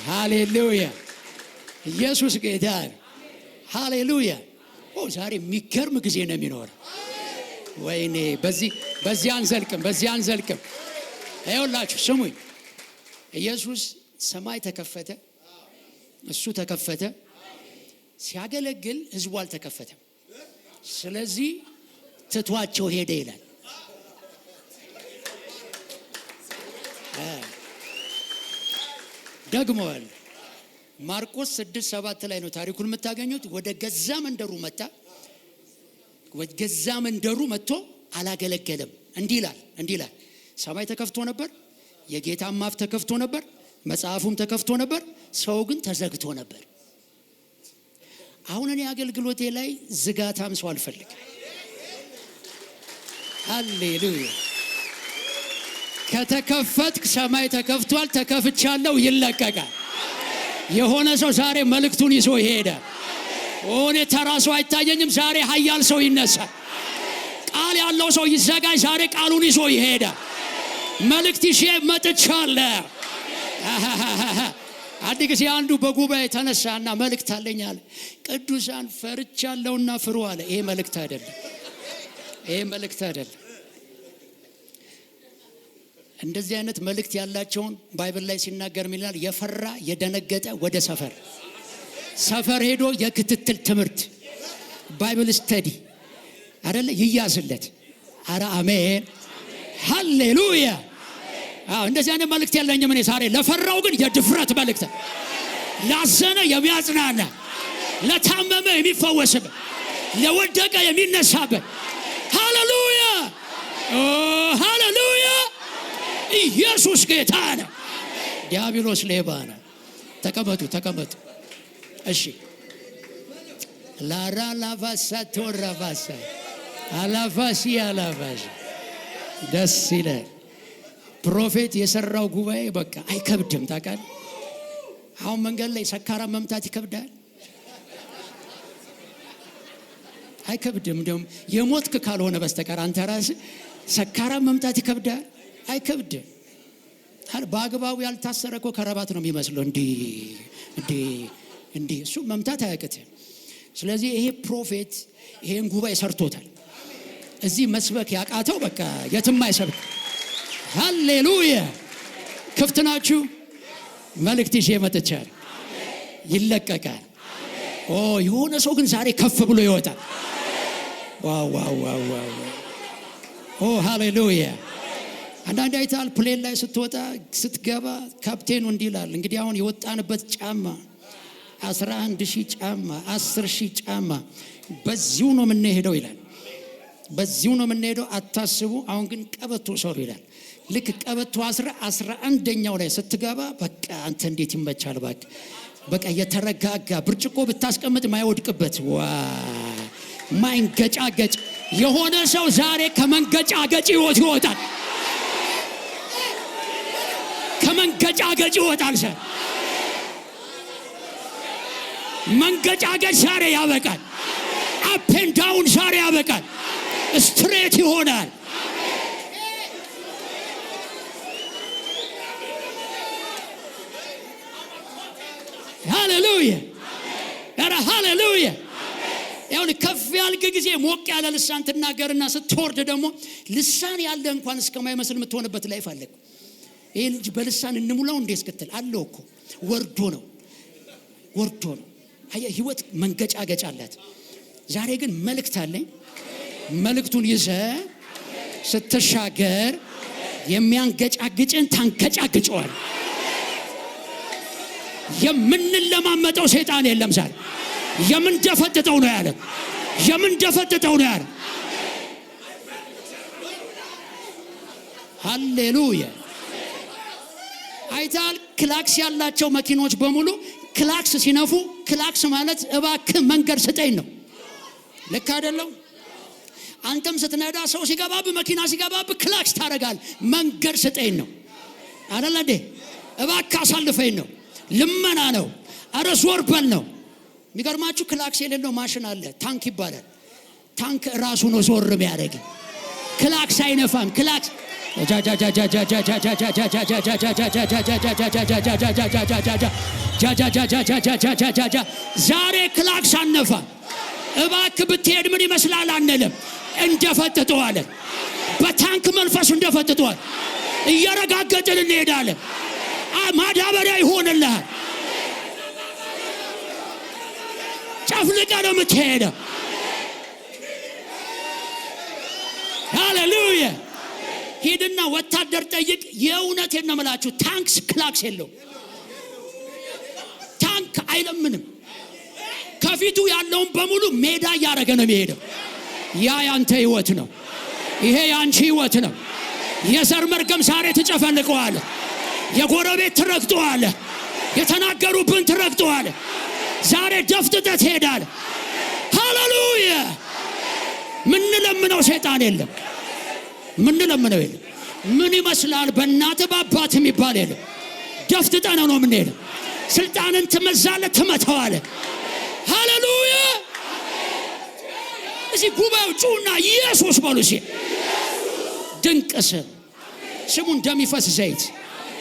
ሃሌሉያ ኢየሱስ ጌታ ነው። ሃሌሉያ ዛሬ የሚገርም ጊዜ ነው የሚኖር። ወይኔ በዚህ አንዘልቅም። ይኸውላችሁ ስሙኝ። ኢየሱስ ሰማይ ተከፈተ፣ እሱ ተከፈተ። ሲያገለግል ህዝቡ አልተከፈተም። ስለዚህ ትቷቸው ሄደ ይላል። ደግሞዋል። ማርቆስ 6:7 ላይ ነው ታሪኩን የምታገኙት። ወደ ገዛ መንደሩ መጣ። ወደ ገዛ መንደሩ መጥቶ አላገለገለም። እንዲህ ይላል ሰማይ ተከፍቶ ነበር፣ የጌታም አፍ ተከፍቶ ነበር፣ መጽሐፉም ተከፍቶ ነበር፣ ሰው ግን ተዘግቶ ነበር። አሁን እኔ አገልግሎቴ ላይ ዝጋታም ሰው አልፈልግም። ሃሌሉያ ከተከፈትክ ሰማይ ተከፍቷል፣ ተከፍቻለሁ፣ ይለቀቃል። የሆነ ሰው ዛሬ መልእክቱን ይዞ ይሄዳል። ኦኔ ተራ ሰው አይታየኝም። ዛሬ ኃያል ሰው ይነሳል። ቃል ያለው ሰው ይዘጋጅ። ዛሬ ቃሉን ይዞ ይሄዳል። መልእክት ይዤ መጥቻለሁ። አንድ ጊዜ አንዱ በጉባኤ ተነሳና መልእክት አለኝ አለ። ቅዱሳን ፈርቻለሁና ፍሩ አለ። ይሄ መልእክት አይደለም። እንደዚህ አይነት መልእክት ያላቸውን ባይብል ላይ ሲናገር ይላል የፈራ የደነገጠ ወደ ሰፈር ሄዶ የክትትል ትምህርት ባይብል ስተዲ አይደለ ይያዝለት። አረ አሜን ሃሌሉያ። እንደዚህ አይነት መልእክት ያለኝ ምን ዛሬ ለፈራው ግን የድፍረት መልእክት፣ ላዘነ የሚያጽናና፣ ለታመመ የሚፈወስበት፣ ለወደቀ የሚነሳበት። ሃሌሉያ ሃሌሉያ። ኢየሱስ ጌታ ነው። ዲያብሎስ ሌባ ነው። ተቀመጡ። እሺ ላራላቫሳ ቶራቫሳ አላቫሲ አላቫሽ ደስ ይላል። ፕሮፌት የሰራው ጉባኤ በቃ አይከብድም። ታውቃለህ አሁን መንገድ ላይ ሰካራ መምታት ይከብዳል? አይከብድም። እንደውም የሞትክ ካልሆነ በስተቀር አንተ ራስህ ሰካራ መምታት ይከብዳል? አይከብድም። በአግባቡ ያልታሰረ እኮ ከረባት ነው የሚመስለው። እንዲህ እሱ መምታት አያቅትም። ስለዚህ ይሄ ፕሮፌት ይሄን ጉባኤ ሰርቶታል። እዚህ መስበክ ያቃተው በቃ የትም አይሰብክ። ሃሌሉያ። ክፍት ናችሁ? መልእክት ይዤ መጥቻለሁ። ይለቀቃል። የሆነ ሰው ግን ዛሬ ከፍ ብሎ ይወጣል። ዋው ሃሌሉያ። አንዳንድ አይታል ፕሌን ላይ ስትገባ ካፕቴኑ እንዲህ ይላል፣ እንግዲህ አሁን የወጣንበት ጫማ 11,000 ጫማ 10,000 ጫማ በዚሁ ነው የምንሄደው ይላል። በዚሁ ነው የምንሄደው አታስቡ። አሁን ግን ቀበቶ ሰሩ ይላል። ልክ ቀበቶ 11ኛው ላይ ስትገባ በቃ አንተ እንዴት ይመቻል። በቃ የተረጋጋ ብርጭቆ ብታስቀምጥ ማይወድቅበት ማይንገጫገጭ የሆነ ሰው ዛሬ ከመንገጫገጭ ይወጣል። ከመንገጫገጭ ይወጣል። መንገጫገጭ ዛሬ ያበቃል። አፕ ኤንድ ዳውን ዛሬ ያበቃል። ስትሬት ይሆናል። ሃሌሉያ ኧረ ሃሌሉያ። ያው ከፍ ያልክ ጊዜ ሞቅ ያለ ልሳን ትናገርና ስትወርድ ደግሞ ልሳን ያለ እንኳን እስከማይመስል የምትሆንበት ላይፍ አለ። ይሄ ልጅ በልሳን እንሙላው እንዴ እስክትል አለው እኮ ወርዶ ነው። ህይወት መንገጫገጭ አላት። ዛሬ ግን መልእክት አለኝ። መልእክቱን ይዘህ ስትሻገር የሚያንገጫግጭን ታንገጫግጨዋል። የምንለማመጠው ሰይጣን የለም። ዛሬ የምንደፈጥጠው ነው ያለ። ሃሌሉያ። አይታል ክላክስ ያላቸው መኪኖች በሙሉ ክላክስ ሲነፉ፣ ክላክስ ማለት እባክህ መንገድ ስጠኝ ነው። ልክ አይደለም? አንተም ስትነዳ ሰው ሲገባብ መኪና ሲገባብ ክላክስ ታረጋል። መንገድ ስጠኝ ነው አይደል እንዴ? እባክህ አሳልፈኝ ነው። ልመና ነው። አረ ዞር በል ነው። የሚገርማችሁ ክላክስ የሌለው ማሽን አለ፣ ታንክ ይባላል። ታንክ ራሱ ነው ዞር የሚያደርግ። ክላክስ አይነፋም። ክላክስ ዛሬ ክላክስ አነፋ። እባክህ ብትሄድ ምን ይመስላል አንልም። እንደፈጥጠዋለን። በታንክ መንፈስ እንደፈጥጠዋል። እየረጋገጥን እንሄዳለን። ማዳበሪያ ይሆንልሃል። ጨፍልቀህ ነው የምትሄደው። ሃሌሉያ። ሂድና ወታደር ጠይቅ። የእውነቴን ነው የምላችሁ፣ ታንክስ ክላክስ የለው። ታንክ አይለምንም። ከፊቱ ያለውን በሙሉ ሜዳ እያደረገ ነው የሚሄደው። ያ ያንተ ህይወት ነው። ይሄ ያንቺ ህይወት ነው። የዘር መርገም ዛሬ ትጨፈልቀዋለህ። የጎረቤት ትረግጠዋለህ። የተናገሩብን ትረግጠዋለህ። ዛሬ ደፍጥጠህ ትሄዳለህ። ሃሌሉያ። ምን ለምነው ሰይጣን የለም። ምን ለምነው የለም። ምን ይመስላል በእናትህ በአባትህ የሚባል የለም። ደፍጥጠህ ነው የምንሄደው። ስልጣንን ትመዛለህ፣ ትመታዋለህ። ሃሌሉያ። እዚህ ጉባኤው ጩና ኢየሱስ በሉ። ድንቅ ስም፣ ስሙ እንደሚፈስ ዘይት፣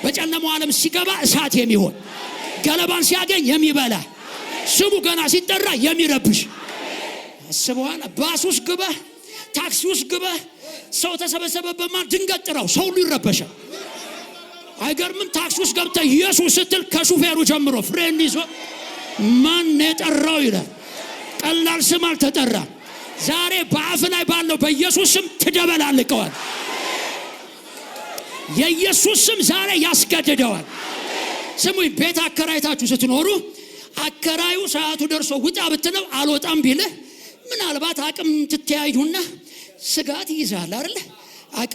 በጨለማው ዓለም ሲገባ እሳት የሚሆን ገለባን ሲያገኝ የሚበላ ስሙ ገና ሲጠራ የሚረብሽ አስበዋል። ባስ ውስጥ ግበህ፣ ታክሲ ውስጥ ግበህ፣ ሰው ተሰበሰበበማ ድንገት ጥራው፣ ሰው ሁሉ ይረበሻል። አይገርምም? ታክሲ ውስጥ ገብተህ ኢየሱስ ስትል ከሹፌሩ ጀምሮ ፍሬንድ ይዞ ማን የጠራው ይላል። ቀላል ስም አልተጠራም። ዛሬ በአፍ ላይ ባለው በኢየሱስ ስም ትደበላልቀዋል። የኢየሱስ ስም ዛሬ ያስገድደዋል። ስሙኝ፣ ቤት አከራይታችሁ ስትኖሩ አከራዩ ሰዓቱ ደርሶ ውጣ ብትለው አልወጣም ቢልህ ምናልባት አቅም ትተያዩና ስጋት ይይዛል አይደል?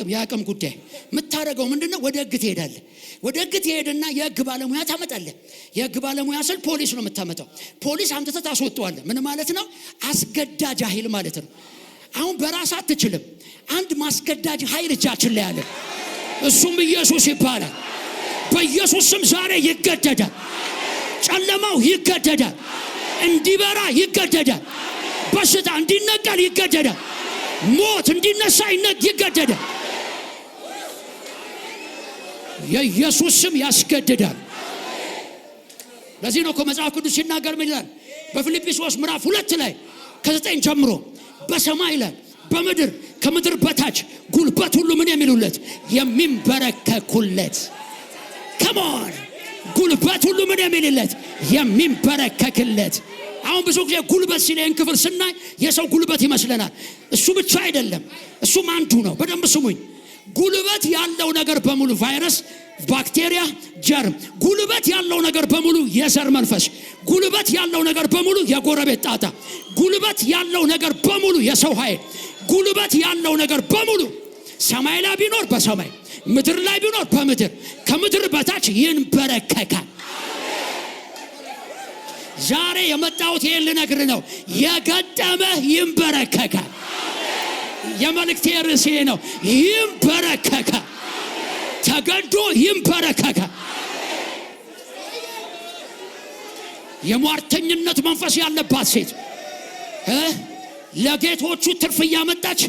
የአቅም ጉዳይ የምታደርገው ምንድነው? ወደ ህግ ትሄዳለህ። ወደ ህግ ትሄድና የህግ ባለሙያ ታመጣለህ። የህግ ባለሙያ ስል ፖሊስ ነው የምታመጣው። ፖሊስ አንተ ታስወጣዋለህ። ምን ማለት ነው? አስገዳጅ ኃይል ማለት ነው። አሁን በራስ አትችልም። አንድ ማስገዳጅ ኃይል እጃችን ላይ አለ። እሱም ኢየሱስ ይባላል። በኢየሱስ ስም ዛሬ ይገደዳል። ጨለማው ይገደዳል። እንዲበራ ይገደዳል። በሽታ እንዲነቀል ይገደዳል። ሞት እንዲነሳ ይገደዳል። የኢየሱስ ስም ያስገድዳል። ለዚህ ነው መጽሐፍ ቅዱስ ሲናገር ምን ይላል? በፊልጵስዩስ ምዕራፍ 2 ላይ ከ9 ጀምሮ በሰማይ ላይ በምድር ከምድር በታች ጉልበት ሁሉ ምን የሚሉለት የሚንበረከኩለት። ከሞን ጉልበት ሁሉ ምን የሚልለት የሚንበረከክለት። አሁን ብዙ ጊዜ ጉልበት ሲለኝ ክፍል ስናይ የሰው ጉልበት ይመስለናል። እሱ ብቻ አይደለም፣ እሱም አንዱ ነው። በደንብ ስሙኝ። ጉልበት ያለው ነገር በሙሉ ቫይረስ፣ ባክቴሪያ፣ ጀርም፣ ጉልበት ያለው ነገር በሙሉ የዘር መንፈስ፣ ጉልበት ያለው ነገር በሙሉ የጎረቤት ጣጣ፣ ጉልበት ያለው ነገር በሙሉ የሰው ኃይል፣ ጉልበት ያለው ነገር በሙሉ ሰማይ ላይ ቢኖር በሰማይ፣ ምድር ላይ ቢኖር በምድር፣ ከምድር በታች ይንበረከካል። ዛሬ የመጣሁት ይሄን ልነግር ነው። የገጠመህ ይንበረከካል። የመልእክቴ ርዕስ ነው። ይንበረከካል። ተገዶ ይንበረከካል። የሟርተኝነት መንፈስ ያለባት ሴት ለጌቶቹ ትርፍ እያመጣች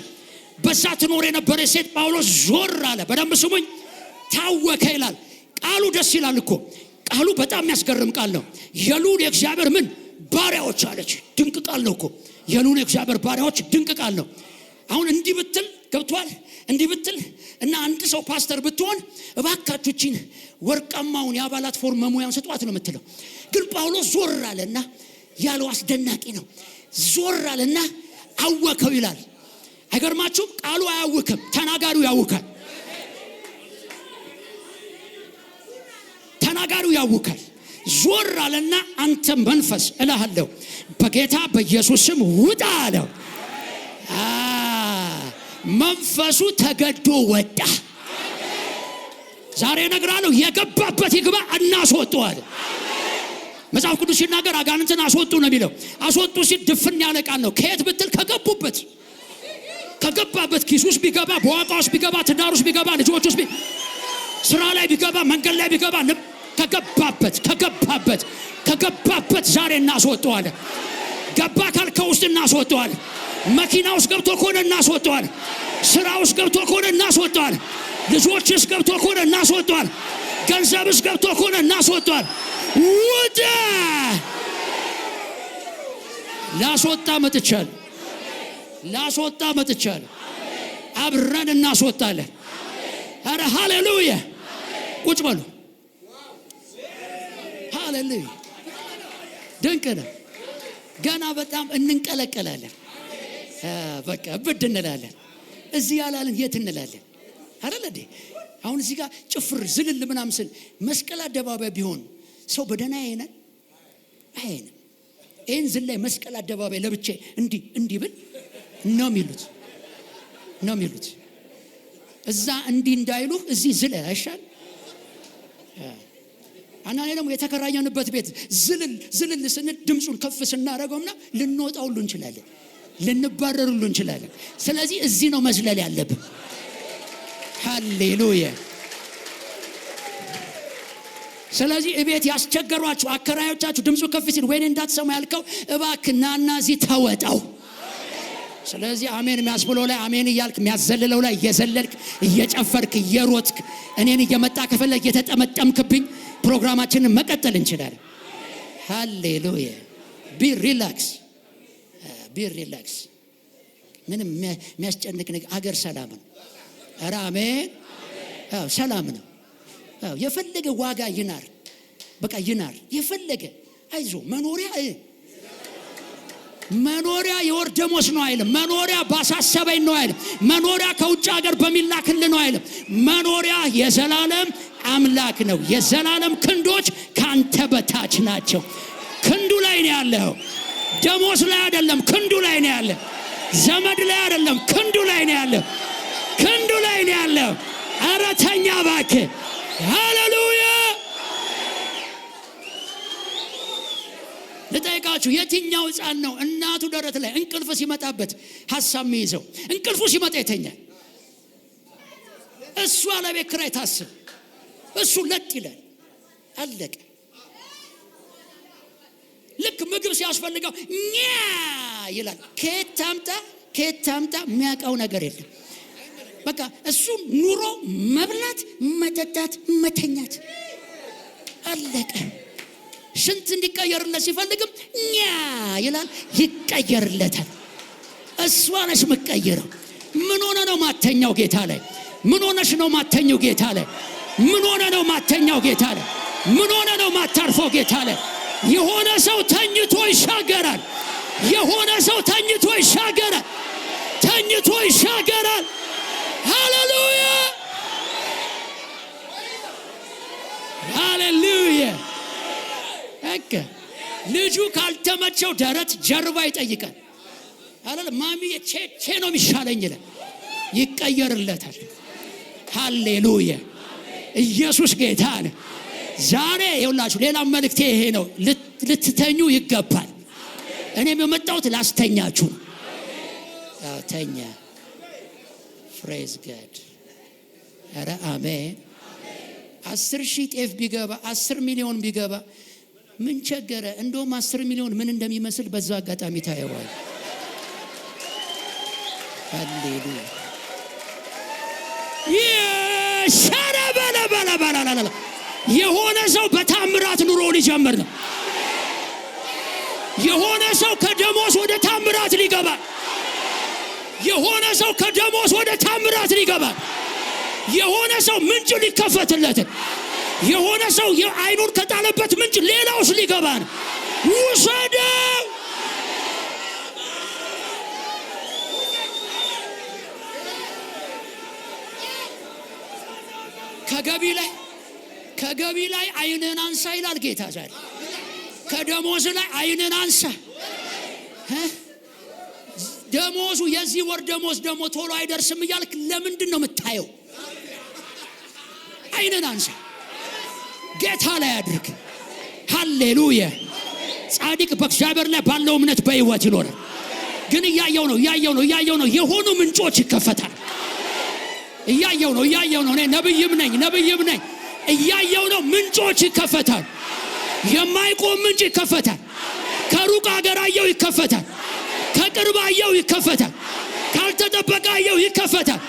በዛ ትኖር የነበረ ሴት ጳውሎስ ዞር አለ። በደንብ ስሙኝ። ታወከ ይላል ቃሉ። ደስ ይላል እኮ ቃሉ። በጣም የሚያስገርም ቃል ነው። የልዑል የእግዚአብሔር ምን ባሪያዎች አለች። ድንቅ ቃል ነው እኮ የልዑል የእግዚአብሔር ባሪያዎች። ድንቅ ቃል ነው። አሁን እንዲህ ብትል ገብቷል። እንዲህ ብትል እና አንድ ሰው ፓስተር ብትሆን እባካችሁ እቺን ወርቃማውን የአባላት ፎርም መሙያን ስጧት ነው የምትለው። ግን ጳውሎስ ዞር አለና ያለው አስደናቂ ነው። ዞር አለና አወከው ይላል። አይገርማችሁም? ቃሉ አያውክም፣ ተናጋሪው ያውካል። ተናጋሪው ያውካል። ዞር አለና አንተ መንፈስ እልሃለሁ በጌታ በኢየሱስ ስም ውጣ አለው። መንፈሱ ተገዶ ወጣ። ዛሬ እነግራለሁ፣ የገባበት ይግባ፣ እናስወጣዋለን። መጽሐፍ ቅዱስ ሲናገር አጋንንትን አስወጡ ነው የሚለው። አስወጡ ሲል ድፍን ያለ ቃል ነው። ከየት ብትል ከገባበት ኪስ ውስጥ ቢገባ፣ በዋቃ ውስጥ ቢገባ፣ ትዳር ውስጥ ቢገባ፣ ልጆች ውስጥ ስራ ላይ ቢገባ፣ መንገድ ላይ ቢገባ፣ ከገባበት ዛሬ እናስወጣዋለን። ገባ ካልከው ውስጥ እናስወጣዋለን። መኪና ውስጥ ገብቶ ከሆነ እናስወጣዋለን። ስራ ውስጥ ገብቶ ከሆነ እናስወጣዋለን። ልጆችስ ገብቶ ከሆነ እናስወጣዋለን። ገንዘብስ ገብቶ ከሆነ እናስወጣዋለን። ውጣ! ላስወጣ መጥቻለሁ። ላስወጣ መጥቻለሁ። አብረን እናስወጣለን። አረ ሃሌሉያ! ቁጭ በሉ። ሃሌሉያ! ድንቅ ነው። ገና በጣም እንንቀለቀላለን። በቃ ብድ እንላለን። እዚህ ያላልን የት እንላለን? አይደል እንዴ? አሁን እዚህ ጋር ጭፍር ዝልል ምናምን ስል መስቀል አደባባይ ቢሆን ሰው በደና አይነን አይነን ይህን ዝላይ መስቀል አደባባይ ለብቻ እንዲህ ብል ነው የሚሉት። እዛ እንዲህ እንዳይሉ እዚህ ዝለ አይሻል? አናኔ ደግሞ የተከራየንበት ቤት ዝልል ስንል ድምጹን ከፍ ስናደርገውና ልንወጣ ሁሉ እንችላለን፣ ልንባረር ሁሉ እንችላለን። ስለዚህ እዚህ ነው መዝለል ያለብን። ሃሌሉያ! ስለዚህ እቤት ያስቸገሯችሁ አከራዮቻችሁ ድምጹ ከፍ ሲል ወይኔ እንዳትሰማ ያልከው እባክህ ናና እዚህ ተወጣው። ስለዚህ አሜን የሚያስብለው ላይ አሜን እያልክ የሚያዘልለው ላይ እየዘለልክ እየጨፈርክ እየሮጥክ እኔን እየመጣ ከፈለክ እየተጠመጠምክብኝ ፕሮግራማችንን መቀጠል እንችላለን። ሃሌሉያ! ቢ ሪላክስ። ምንም የሚያስጨንቅ ነገር አገር ሰላም ነው። ኧረ አሜን! ሰላም ነው። የፈለገ ዋጋ ይናር፣ በቃ ይናር። የፈለገ አይዞ መኖሪያ የወር ደሞዝ ነው አይልም። መኖሪያ ባሳሰበኝ ነው አይልም። መኖሪያ ከውጭ ሀገር በሚላክልህ ነው አይልም። መኖሪያ የዘላለም አምላክ ነው። የዘላለም ክንዶች ካንተ በታች ናቸው። ክንዱ ላይ ነው ያለው። ደሞዝ ላይ አይደለም፣ ክንዱ ላይ ነው ያለው። ዘመድ ላይ አይደለም፣ ክንዱ ላይ ነው ያለው። ክንዱ ላይ ነው ያለው። ኧረ ተኛ እባክህ። ሃሌሉያ! ልጠይቃችሁ፣ የትኛው ሕፃን ነው እናቱ ደረት ላይ እንቅልፍ ሲመጣበት ሐሳብ የሚይዘው? እንቅልፉ ሲመጣ ይተኛል። እሱ ለቤት ኪራይ ታስብ፣ እሱ ለጥ ይላል። አለቀ። ልክ ምግብ ሲያስፈልገው ኛ ይላል። ከየት ታምጣ የሚያውቀው ነገር የለም። በቃ እሱ ኑሮ መብላት፣ መጠጣት፣ መተኛት አለቀ። ሽንት እንዲቀየርለት ሲፈልግም ኛ ይላል፣ ይቀየርለታል። እሷ ነሽ የምትቀይረው። ምን ሆነ ነው ማተኛው ጌታ ላይ? ምን ሆነሽ ነው ማተኛው ጌታ ላይ? ምን ሆነ ነው ማተኛው ጌታ ላይ? ምን ሆነ ነው ማታርፈው ጌታ ላይ? የሆነ ሰው ተኝቶ ይሻገራል። የሆነ ሰው ተኝቶ ይሻገራል። ተኝቶ ይሻገራል። ሃሌሉያ! ሃሌሉያ! ልጁ ካልተመቸው ደረት ጀርባ ይጠይቃል። አላለ ማሚ ቼ ነው የሚሻለኝ ይላል። ይቀየርለታል። ሃሌሉያ! ኢየሱስ ጌታ ነው። ዛሬ ይኸውላችሁ ሌላ መልእክቴ ይሄ ነው። ልትተኙ ይገባል። እኔም የመጣሁት ላስተኛችሁ ነው። ተኛ። ፕሬዝ ጋድ። ኧረ አሜን። 10,000 ጤፍ ቢገባ 10 ሚሊዮን ቢገባ ምን ቸገረ? እንደውም 10 ሚሊዮን ምን እንደሚመስል በዛ አጋጣሚ ታየዋል። ሃሌሉያ! ይሻረበለበለበለበለ የሆነ ሰው በታምራት ኑሮ ሊጀምር ነው። የሆነ ሰው ከደሞዝ ወደ ታምራት ሊገባ፣ የሆነ ሰው ከደሞዝ ወደ ታምራት ሊገባ፣ የሆነ ሰው ምንጭ ሊከፈትለት፣ የሆነ ሰው አይኑን ከጣለበት ምንጭ ሌላውስ ሊገባ ነው። ውሰደው። ከገቢ ላይ አይንን አንሳ ይላል ጌታ ዛሬ። ከደሞዝ ላይ አይንን አንሳ። ደሞዙ የዚህ ወር ደሞዝ ደግሞ ቶሎ አይደርስም እያልክ ለምንድን ነው የምታየው? አይንን አንሳ። ጌታ ላይ አድርግ። ሃሌሉያ! ጻድቅ በእግዚአብሔር ላይ ባለው እምነት በሕይወት ይኖራል። ግን እያየው ነው የሆኑ ምንጮች ይከፈታል። እያየው ነው እኔ ነብይም ነኝ እያየው ነው ምንጮች ይከፈታል። የማይቆም ምንጭ ይከፈታል። ከሩቅ ሀገር አየው ይከፈታል። ከቅርብ አየው ይከፈታል። ካልተጠበቀ አየው ይከፈታል።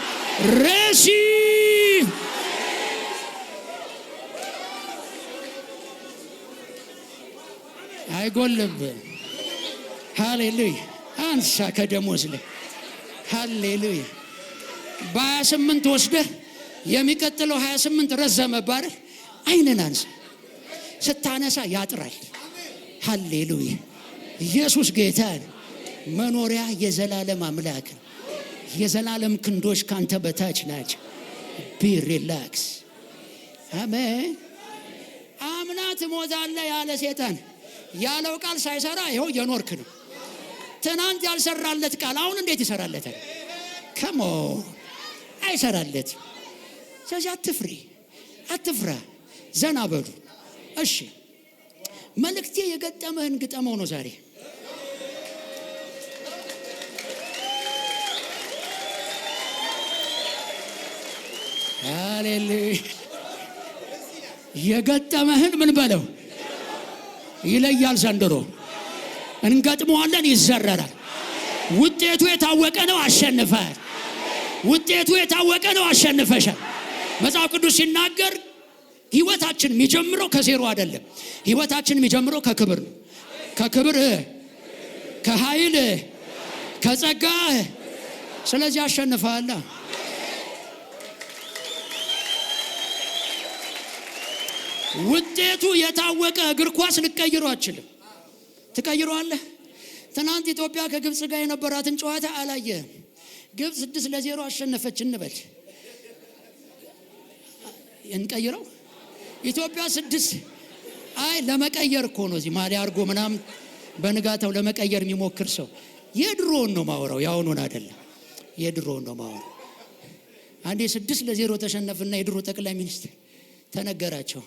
ሬሲ አይጎልብህ። ሃሌሉያ። አንሳ ከደሞዝ ላይ ሃሌሉያ። በ28 ወስደህ የሚቀጥለው 28 ረዘመ ባረ አይነን አንሳ። ስታነሳ ያጥራል። ሃሌሉያ። ኢየሱስ ጌታ ነው። መኖሪያ የዘላለም አምላክ ነው። የዘላለም ክንዶች ካንተ በታች ናቸው። ቢ ሪላክስ። አሜን። አምና ትሞታለህ ያለ ሰይጣን ያለው ቃል ሳይሰራ ይኸው የኖርክ ነው። ትናንት ያልሰራለት ቃል አሁን እንዴት ይሰራለታል? ከሞ አይሰራለት። ስለዚህ አትፍሪ፣ አትፍራ፣ ዘና በሉ። እሺ መልእክቴ የገጠመህን ግጠመው ነው ዛሬ። ሃሌሉያ። የገጠመህን ምን በለው ይለያል። ዘንድሮ እንገጥመዋለን፣ ይዘረራል። ውጤቱ የታወቀ ነው። አሸንፈሃል። ውጤቱ የታወቀ ነው። አሸንፈሻል። መጽሐፍ ቅዱስ ሲናገር ህይወታችን የሚጀምረው ከዜሮ አይደለም። ህይወታችን የሚጀምረው ከክብር ነው። ከክብር፣ ከኃይል፣ ከጸጋ። ስለዚህ አሸንፈሃል። ውጤቱ የታወቀ እግር ኳስ ልቀይረው አችልም። ትቀይረዋለህ። ትናንት ኢትዮጵያ ከግብጽ ጋር የነበራትን ጨዋታ አላየህም? ግብጽ 6-0 አሸነፈች እንበል። እንቀይረው። ኢትዮጵያ 6 ለመቀየር እኮ ነው እዚህ ማሊያ አርጎ ምናምን በንጋታው ለመቀየር የሚሞክር ሰው የድሮውን ነው ማወራው፣ ያውኑን አይደለም። የድሮውን ነው ማወራው። አንዴ 6-0 ተሸነፈና የድሮ ጠቅላይ ሚኒስትር ተነገራቸው።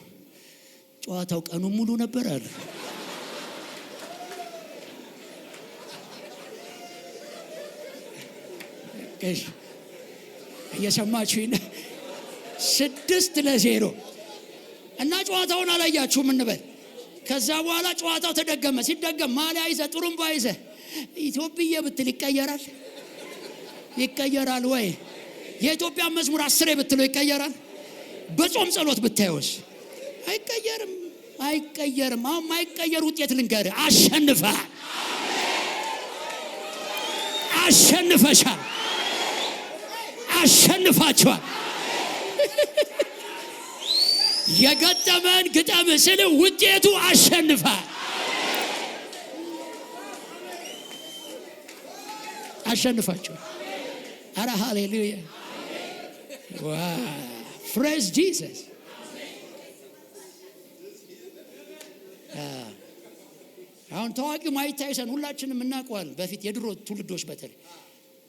ጨዋታው ቀኑ ሙሉ ነበር አሉ። እየሰማችሁኝ? 6-0 እና ጨዋታውን አላያችሁም እንበል። ከዛ በኋላ ጨዋታው ተደገመ። ሲደገም ማሊያ ይዘህ ጥሩምባ ይዘህ ኢትዮጵያ ብትል ይቀየራል? ይቀየራል ወይ? የኢትዮጵያ መዝሙር 10 ብትለው ይቀየራል? በጾም ጸሎት ብታዩስ? አይቀየርም፣ አይቀየርም። አሁን ማይቀየር ውጤት ልንገርህ። አሸንፈሃል፣ አሸንፈሻል፣ አሸንፋችኋል። የገጠመን ግጠም ስል ውጤቱ አሸንፈሃል፣ አሸንፋችኋል። አረ ሃሌሉያ! ዋው! Praise Jesus. አሁን ታዋቂው ማይክ ታይሰን ሁላችንም እናውቀዋለን። በፊት የድሮ ትውልዶች በተለይ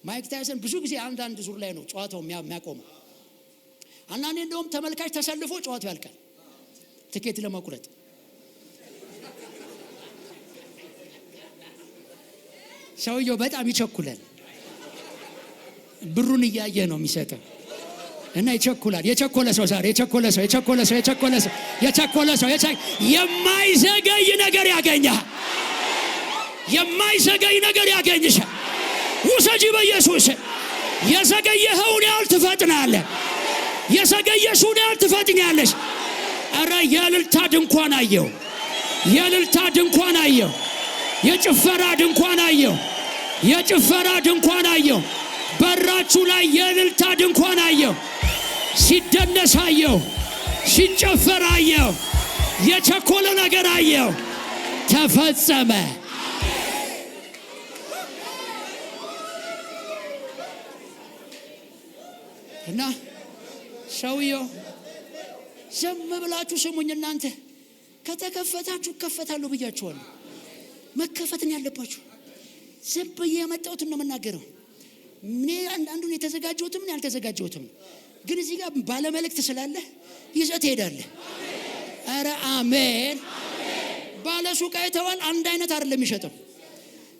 ማይክ ታይሰን ብዙ ጊዜ አንዳንድ ዙር ላይ ነው ጨዋታው የሚያቆመው። አንዳንዴ እንደውም ተመልካች ተሰልፎ ጨዋታው ያልቃል ትኬት ለመቁረጥ። ሰውየው በጣም ይቸኩላል። ብሩን እያየ ነው የሚሰጠው እና ይቸኩላል። የቸኮለ ሰው ዛሬ የቸኮለ ሰው የማይዘገይ ነገር ያገኛል። የማይዘገይ ነገር ያገኝሻል። ውሰጂ በኢየሱስ። የዘገየኸውን ያህል ትፈጥናለህ። የዘገየሽውን ያህል ትፈጥኛለሽ። አረ የእልልታ ድንኳን አየሁ፣ የእልልታ ድንኳን አየሁ፣ የጭፈራ ድንኳን አየሁ፣ የጭፈራ ድንኳን አየሁ። በራችሁ ላይ የእልልታ ድንኳን አየሁ። ሲደነስ አየሁ፣ ሲጨፈር አየሁ፣ የቸኮለ ነገር አየሁ። ተፈጸመ። እና ሰውየው ዝም ብላችሁ ስሙኝ እናንተ። ከተከፈታችሁ እከፈታለሁ ብያችኋለሁ። መከፈትን ያለባችሁ። ዝም ብዬ የመጣሁትን ነው የምናገረው። እኔ አንዱን የተዘጋጀሁትም ያልተዘጋጀሁትም፣ ግን እዚህ ጋር ባለመልእክት ስላለ ይዘህ ትሄዳለህ። አረ አሜን። ባለሱቅ አይተዋል። አንድ አይነት አይደለም የሚሸጠው፣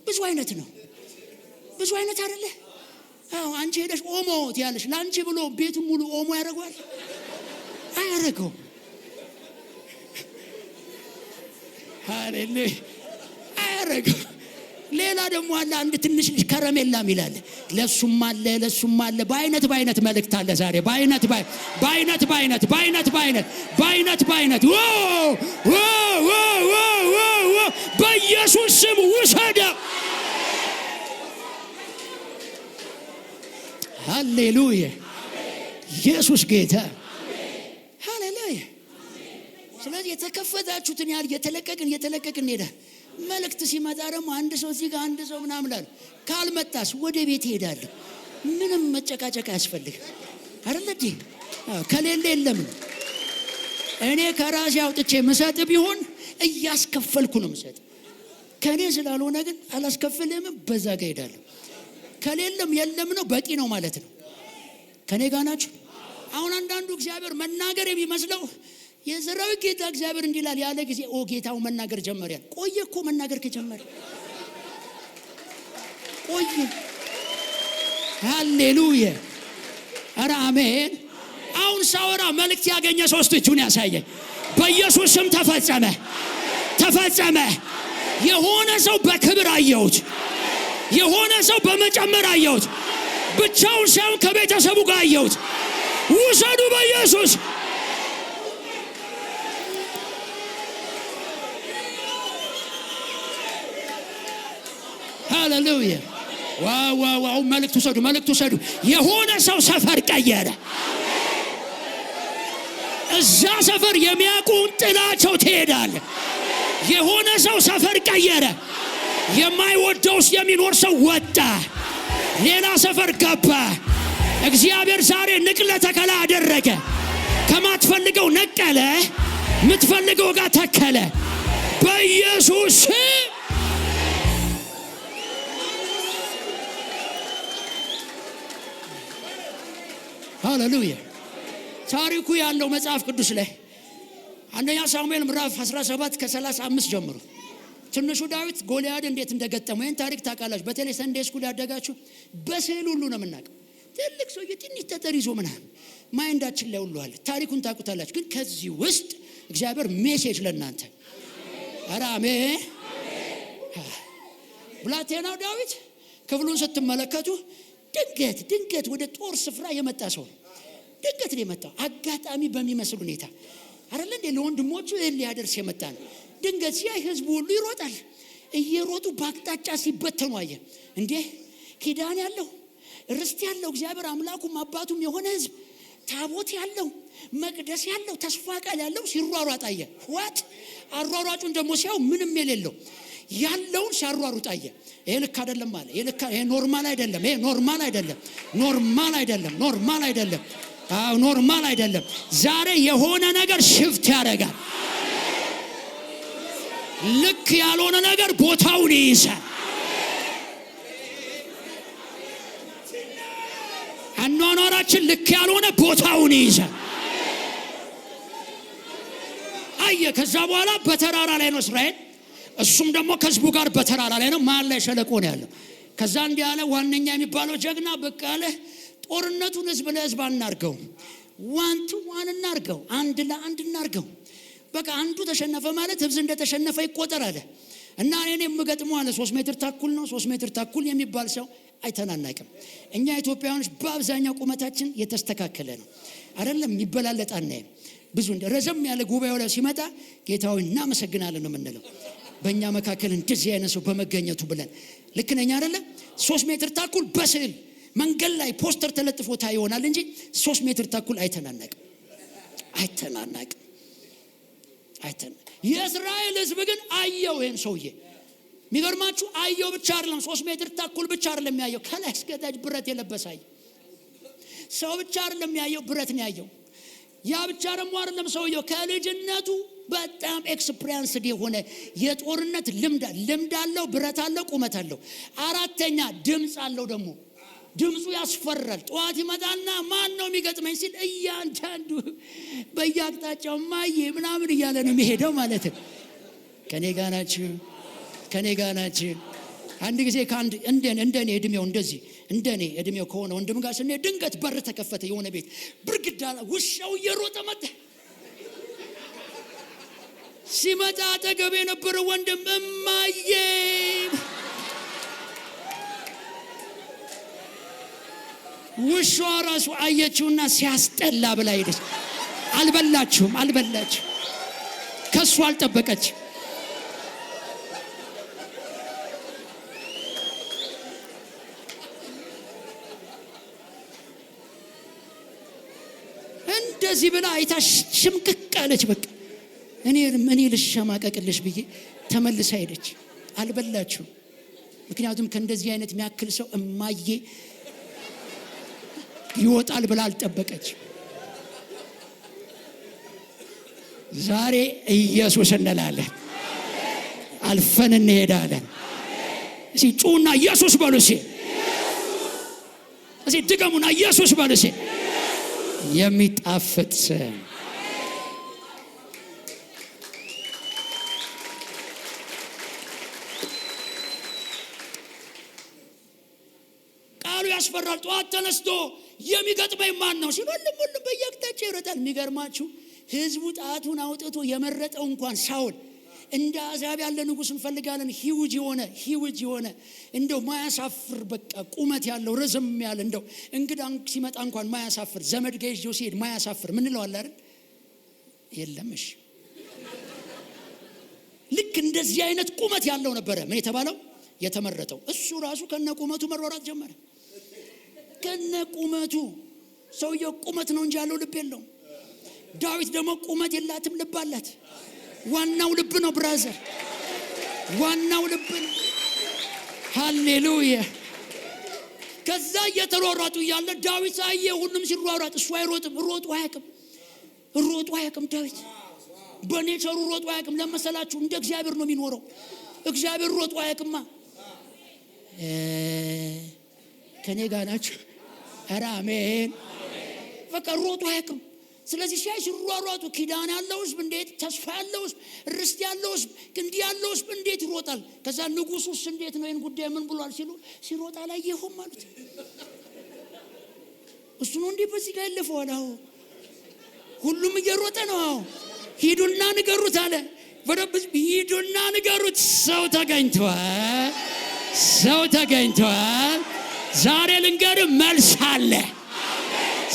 ብዙ አይነት ነው። ብዙ አይነት አይደለ? አዎ። አንቺ ሄደሽ ኦሞ ትያለሽ። ላንቺ ብሎ ቤቱን ሙሉ ኦሞ ያደርገዋል? አያደርገው። ሃሌሉያ! አያደርገው። ሌላ ደግሞ አለ አንድ ትንሽ ልጅ ከረሜላም ይላል። ለሱም አለ በአይነት መልእክት አለ ዛሬ። በአይነት በኢየሱስ ስም ውሰደው። ሃሌሉያ ኢየሱስ ጌታ ሃሌሉያ። ስለዚህ የተከፈታችሁትን ያህል እየተለቀቅን ሄደ። መልእክት ሲመጣ ደግሞ አንድ ሰው እዚህ ጋር አንድ ሰው ምናምን ላል ካልመጣስ ወደ ቤት እሄዳለሁ። ምንም መጨቃጨቅ አያስፈልግም አይደል እንዴ? ከሌለ የለም። እኔ ከራሴ አውጥቼ ምሰጥ ቢሆን እያስከፈልኩ ነው ምሰጥ። ከኔ ስላልሆነ ግን አላስከፍልህም፣ በዛ ጋር እሄዳለሁ። ከሌለም የለም ነው፣ በቂ ነው ማለት ነው። ከኔ ጋር ናችሁ? አሁን አንዳንዱ እግዚአብሔር መናገር የሚመስለው የዘራዊ ጌታ እግዚአብሔር እንዲላል ያለ ጊዜ ጌታው መናገር ጀመረ። ቆየ እኮ መናገር ከጀመረ ቆየ። ሃሌሉያ ኧረ አሜን። አሁን ሳወራ መልእክት ያገኘ ሶስት እጁን ያሳየኝ። በኢየሱስ ስም ተፈጸመ፣ ተፈጸመ። የሆነ ሰው በክብር አየሁት፣ የሆነ ሰው በመጨመር አየሁት፣ ብቻውን ሳይሆን ከቤተሰቡ ጋር አየሁት። ውሰዱ በኢየሱስ። ሃሌሉያ ዋው መልእክት ውሰዱ። የሆነ ሰው ሰፈር ቀየረ። እዛ ሰፈር የሚያውቁን ጥላቸው ትሄዳለ። የሆነ ሰው ሰፈር ቀየረ። የማይወደው ውስጥ የሚኖር ሰው ወጣ፣ ሌላ ሰፈር ገባ። እግዚአብሔር ዛሬ ንቅለ ተከላ አደረገ። ከማትፈልገው ነቀለ፣ የምትፈልገው ጋር ተከለ በኢየሱስ። ሃሌሉያ። ታሪኩ ያለው መጽሐፍ ቅዱስ ላይ አንደኛ ሳሙኤል ምዕራፍ 17 ከ35 ጀምሮ ትንሹ ዳዊት ጎልያድ እንዴት እንደገጠመው ይህን ታሪክ ታውቃላችሁ። በተለይ ሰንዴ ስኩል ያደጋችሁ በስዕል ሁሉ ነው የምናውቀው። ትልቅ ሰውዬ ትንሽ ጠጠር ይዞ ምናምን ማይንዳችን ላይ ሁሉ አለ። ታሪኩን ታውቁታላችሁ። ግን ከዚህ ውስጥ እግዚአብሔር ሜሴጅ ለእናንተ ኧረ አሜን። ብላቴናው ዳዊት ክፍሉን ስትመለከቱ ድንገት ወደ ጦር ስፍራ የመጣ ሰው ነው። ድንገት ነው የመጣው፣ አጋጣሚ በሚመስል ሁኔታ አይደል እንዴ? ለወንድሞቹ ሊያደርስ የመጣ ነው። ድንገት ሲያይ ህዝቡ ሁሉ ይሮጣል። እየሮጡ በአቅጣጫ ሲበተኑ አየ። እንዴ ኪዳን ያለው ርስት ያለው እግዚአብሔር አምላኩም አባቱም የሆነ ህዝብ፣ ታቦት ያለው መቅደስ ያለው ተስፋ ቃል ያለው ሲሯሯጥ አየ። ዋት አሯሯጩን ደግሞ ሲያው ምንም የሌለው ያለውን ሲያሯሩጥ አየ። ይሄ ልክ አይደለም አለ። ይሄ ኖርማል አይደለም። ይሄ ኖርማል አይደለም። ኖርማል አይደለም። ዛሬ የሆነ ነገር ሽፍት ያደርጋል። ልክ ያልሆነ ነገር ቦታውን ይይዛል። አኗኗራችን ልክ ያልሆነ ቦታውን ይይዛል። አየ። ከዛ በኋላ በተራራ ላይ ነው እስራኤል። እሱም ደግሞ ከህዝቡ ጋር በተራራ ላይ ነው። መሀል ላይ ሸለቆ ነው ያለው። ከዛ እንዲህ ያለ ዋነኛ የሚባለው ጀግና በቃ አለ፣ ጦርነቱን ህዝብ ለህዝብ አናርገው፣ ዋን ቱ ዋን እናርገው፣ አንድ ለአንድ እናርገው። በቃ አንዱ ተሸነፈ ማለት ህዝብ እንደተሸነፈ ይቆጠር አለ። እና እኔ የምገጥመው አለ 3 ሜትር ተኩል ነው። 3 ሜትር ተኩል የሚባል ሰው አይተናናቅም። እኛ ኢትዮጵያውያኖች በአብዛኛው ቁመታችን የተስተካከለ ነው አይደለም፣ ይበላለጥ አናይም። ብዙ ረዘም ያለ ጉባኤው ላይ ሲመጣ ጌታው እናመሰግናለን ነው የምንለው። በእኛ መካከል እንደዚህ አይነት ሰው በመገኘቱ ብለን ልክ ነኝ አይደለም። 3 ሜትር ተኩል በስዕል መንገድ ላይ ፖስተር ተለጥፎ ታይ ይሆናል እንጂ 3 ሜትር ተኩል አይተናናቅም። የእስራኤል ህዝብ ግን አየው ይሄን ሰውዬ። የሚገርማችሁ አየው ብቻ አይደለም፣ 3 ሜትር ተኩል ብቻ አይደለም ያየው፣ ከላይ እስከ ታች ብረት የለበሰ ሰው ብቻ አይደለም ያየው፣ ብረት ነው ያየው። ያ ብቻ ደግሞ አይደለም፣ ሰውየው ከልጅነቱ በጣም ኤክስፒሪየንስድ የሆነ የጦርነት ልምድ አለው፣ ብረት አለው፣ ቁመት አለው። አራተኛ ድምፅ አለው። ደግሞ ድምፁ ያስፈራል። ጠዋት ይመጣና ማን ነው የሚገጥመኝ ሲል እያንዳንዱ በየአቅጣጫው ማየ ምናምን እያለ ነው የሚሄደው ማለት ነው። ከኔ ጋር ናችሁ? አንድ ጊዜ ከአንድ እንደኔ እድሜው እንደዚህ እንደኔ እድሜው ከሆነ ወንድም ጋር ስንሄድ ድንገት በር ተከፈተ። የሆነ ቤት ብርግዳ ውሻው እየሮጠ መጣ። ሲመጣ አጠገብ የነበረው ወንድም እማዬ ውሻው ራሱ አየችውና ሲያስጠላ ብላ ሄደች። አልበላችሁም። ከሱ አልጠበቀች። እንደዚህ ብላ አይታ ሽምቅቅ አለች። በቃ እኔ ልሸማቀቅልሽ ብዬ ተመልሳ ሄደች። አልበላችሁ። ምክንያቱም ከእንደዚህ አይነት የሚያክል ሰው እማዬ ይወጣል ብላ አልጠበቀች። ዛሬ ኢየሱስ እንላለን፣ አልፈን እንሄዳለን። እሺ ጩና ኢየሱስ በሉ። እሺ ድገሙና ኢየሱስ በሉ። የሚጣፍጥ ስም ቃሉ ያስፈራል። ጠዋት ተነስቶ የሚገጥመኝ ማን ነው ሲል ሁሉም በየአቅጣጫው ይሮጣል። የሚገርማችሁ ህዝቡ ጣቱን አውጥቶ የመረጠው እንኳን ሳውል እንደ አዛብ ያለ ንጉስ እንፈልጋለን። ሂውጅ የሆነ እንደው ማያሳፍር በቃ ቁመት ያለው ረዘም ያለ እንደው እንግዳ ሲመጣ እንኳን ማያሳፍር ዘመድ ጋር ይዤው ሲሄድ ማያሳፍር ምን ነው አለ አይደል? የለም። እሺ ልክ እንደዚህ አይነት ቁመት ያለው ነበረ ምን የተባለው የተመረጠው። እሱ ራሱ ከነቁመቱ መሯሯጥ ጀመረ። ከነቁመቱ ሰውየው ቁመት ነው እንጂ ያለው ልብ የለውም። ዳዊት ደግሞ ቁመት የላትም ልብ አላት። ዋናው ልብ ነው ብራዘር፣ ዋናው ልብ ነው። ሃሌሉያ። ከዛ እየተሯሯጡ እያለ ዳዊት አየ ሁሉም ሲሯሯጥ፣ እሱ አይሮጥም። ሮጡ አያውቅም ዳዊት በኔቸሩ ሮጡ አያውቅም። ለመሰላችሁ እንደ እግዚአብሔር ነው የሚኖረው። እግዚአብሔር ሮጡ አያውቅማ። ከኔ ጋር ናችሁ? ኧረ አሜን። በቃ ሮጡ አያውቅም። ስለዚህ ሲሯሯጡ ኪዳን ያለው ሕዝብ እንዴት፣ ተስፋ ያለው ሕዝብ፣ ርስት ያለው ሕዝብ፣ እንዲህ ያለው ሕዝብ እንዴት ይሮጣል? ከዛ ንጉሱስ እንዴት ነው ይሄን ጉዳይ ምን ብሏል ሲሉ ሲሮጥ አላየሁም ማለት እሱ ነው እንዴ በዚህ ጋር ያለፈው አለ። ሁሉም እየሮጠ ነው። ሂዱና ንገሩት አለ። በደንብ ሂዱና ንገሩት። ሰው ተገኝቷል። ዛሬ ልንገርህ መልስ አለ።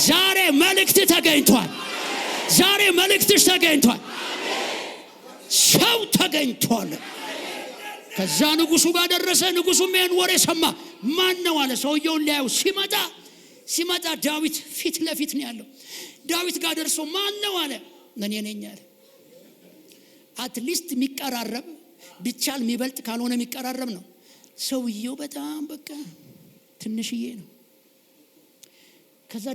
ዛሬ መልእክት ተገኝቷል። ዛሬ መልእክትሽ ተገኝቷል። ሰው ተገኝቷል። ከዛ ንጉሱ ጋር ደረሰ። ንጉሱም ይሄን ወሬ ሰማ። ማን ነው አለ። ሰውየውን ሊያዩ ሲመጣ ዳዊት ፊት ለፊት ነው ያለው። ዳዊት ጋር ደርሶ ማን ነው አለ። እኔ ነኝ አለ። አትሊስት የሚቀራረብ ቢቻል የሚበልጥ ካልሆነ የሚቀራረብ ነው። ሰውየው በጣም በቃ ትንሽዬ ነው። ከዛ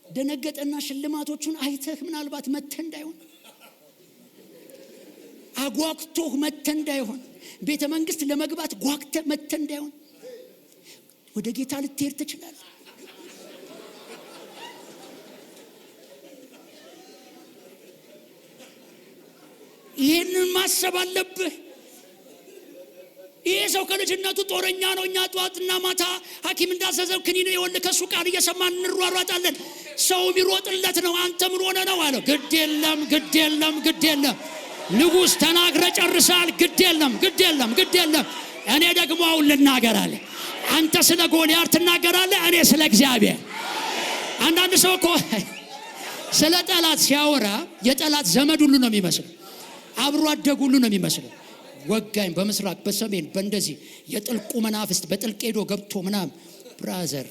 ደነገጠና ሽልማቶቹን አይተህ ምናልባት መተህ እንዳይሆን አጓግቶህ መተህ እንዳይሆን ቤተ መንግስት ለመግባት ጓግተህ መተህ እንዳይሆን ወደ ጌታ ልትሄድ ትችላለህ። ይህንን ማሰብ አለብህ። ይሄ ሰው ከልጅነቱ ጦረኛ ነው። እኛ ጧትና ማታ ሐኪም እንዳዘዘው ክኒን የወለ ከሱ ቃል እየሰማን እንሯሯጣለን። ሰው የሚሮጥለት ነው። አንተ ምን ሆነ ነው አለው። ግድ የለም ንጉሥ ተናግረ ጨርሳል። ግድ የለም እኔ ደግሞ አሁን ልናገር አለ። አንተ ስለ ጎልያድ ትናገራለህ፣ እኔ ስለ እግዚአብሔር። አንዳንድ ሰው እኮ ስለ ጠላት ሲያወራ የጠላት ዘመድ ሁሉ ነው የሚመስለው፣ አብሮ አደግ ሁሉ ነው የሚመስለው። ወጋኝ በምስራቅ በሰሜን በእንደዚህ የጥልቁ መናፍስት በጥልቅ ሄዶ ገብቶ ምናም። ብራዘር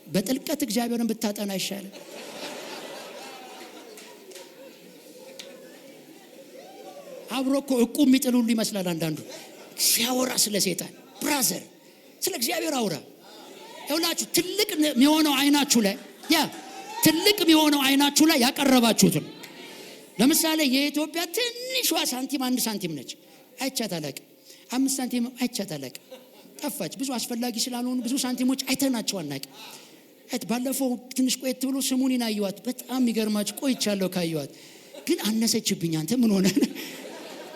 በጥልቀት እግዚአብሔርን ብታጠና ይሻላል። አብሮ እኮ እቁብ የሚጥል ሁሉ ይመስላል አንዳንዱ ሲያወራ ስለ ሰይጣን። ብራዘር ስለ እግዚአብሔር አውራ። ይኸውላችሁ ትልቅ የሚሆነው አይናችሁ ላይ ያቀረባችሁትን። ለምሳሌ የኢትዮጵያ ትንሿ ሳንቲም 1 ሳንቲም ነች። አይቻት አላቅም። 5 ሳንቲም አይቻት አላቅም። ጠፋች። ብዙ አስፈላጊ ስላልሆኑ ብዙ ሳንቲሞች አይተናቸው አናቅም። ባለፈው ትንሽ ቆየት ብሎ ስሙኒን አየዋት። በጣም የሚገርማችሁ ቆይቻለሁ ካየዋት፣ ግን አነሰችብኝ። አንተ ምን ሆነ?